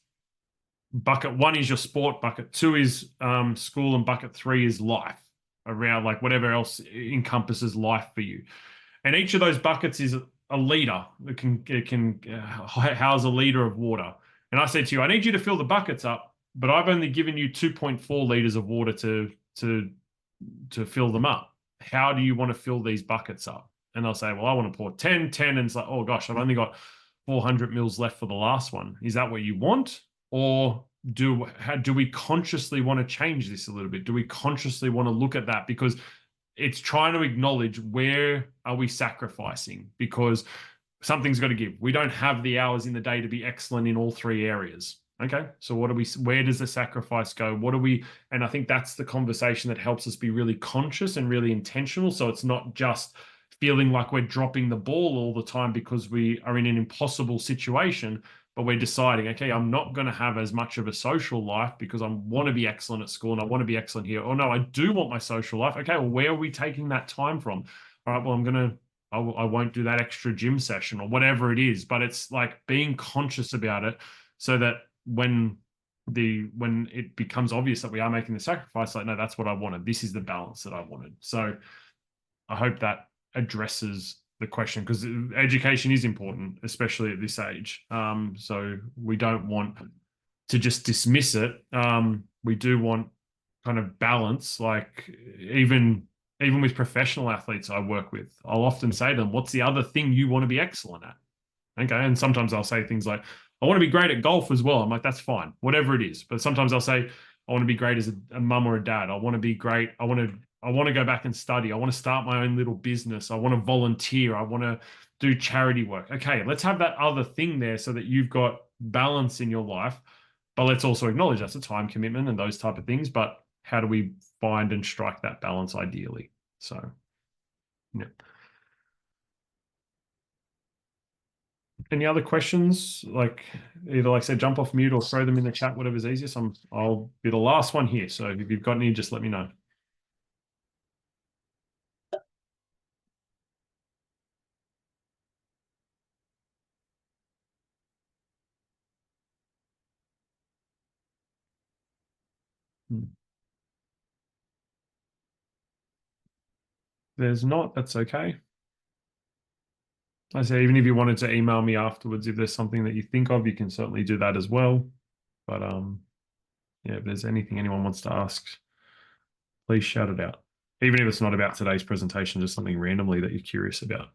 Bucket 1 is your sport, bucket 2 is school, and bucket 3 is life, around like whatever else encompasses life for you. And each of those buckets is a liter that can house a liter of water. And I say to you, I need you to fill the buckets up, but I've only given you 2.4 liters of water to fill them up. How do you want to fill these buckets up? And they'll say, well, I want to pour 10, and it's like, oh gosh, I've only got 400 mils left for the last one. Is that what you want? Or do we consciously want to change this a little bit? Do we consciously want to look at that? Because it's trying to acknowledge, where are we sacrificing? Because something's got to give. We don't have the hours in the day to be excellent in all 3 areas. Okay, so where does the sacrifice go? And I think that's the conversation that helps us be really conscious and really intentional. So it's not just feeling like we're dropping the ball all the time because we are in an impossible situation, but we're deciding, okay, I'm not going to have as much of a social life because I want to be excellent at school and I want to be excellent here. Oh no, I do want my social life. Okay, well, where are we taking that time from? All right, well, I won't do that extra gym session or whatever it is, but it's like being conscious about it so that when it becomes obvious that we are making the sacrifice, like, no, that's what I wanted. This is the balance that I wanted. So I hope that addresses the question, because education is important, especially at this age. So we don't want to just dismiss it. We do want kind of balance. Like even with professional athletes I work with, I'll often say to them, what's the other thing you want to be excellent at? Okay. And sometimes I'll say things like, I want to be great at golf as well. I'm like, that's fine, whatever it is. But sometimes I'll say, I want to be great as a mum or a dad. I want to be great. I want to go back and study. I want to start my own little business. I want to volunteer. I want to do charity work. Okay, let's have that other thing there so that you've got balance in your life. But let's also acknowledge that's a time commitment and those type of things. But how do we find and strike that balance ideally? So, yeah. Any other questions? Like either, like I said, jump off mute or throw them in the chat, whatever's easiest. I'll be the last one here. So if you've got any, just let me know. There's not, that's okay. I say, even if you wanted to email me afterwards, if there's something that you think of, you can certainly do that as well. But yeah, if there's anything anyone wants to ask, please shout it out. Even if it's not about today's presentation, just something randomly that you're curious about.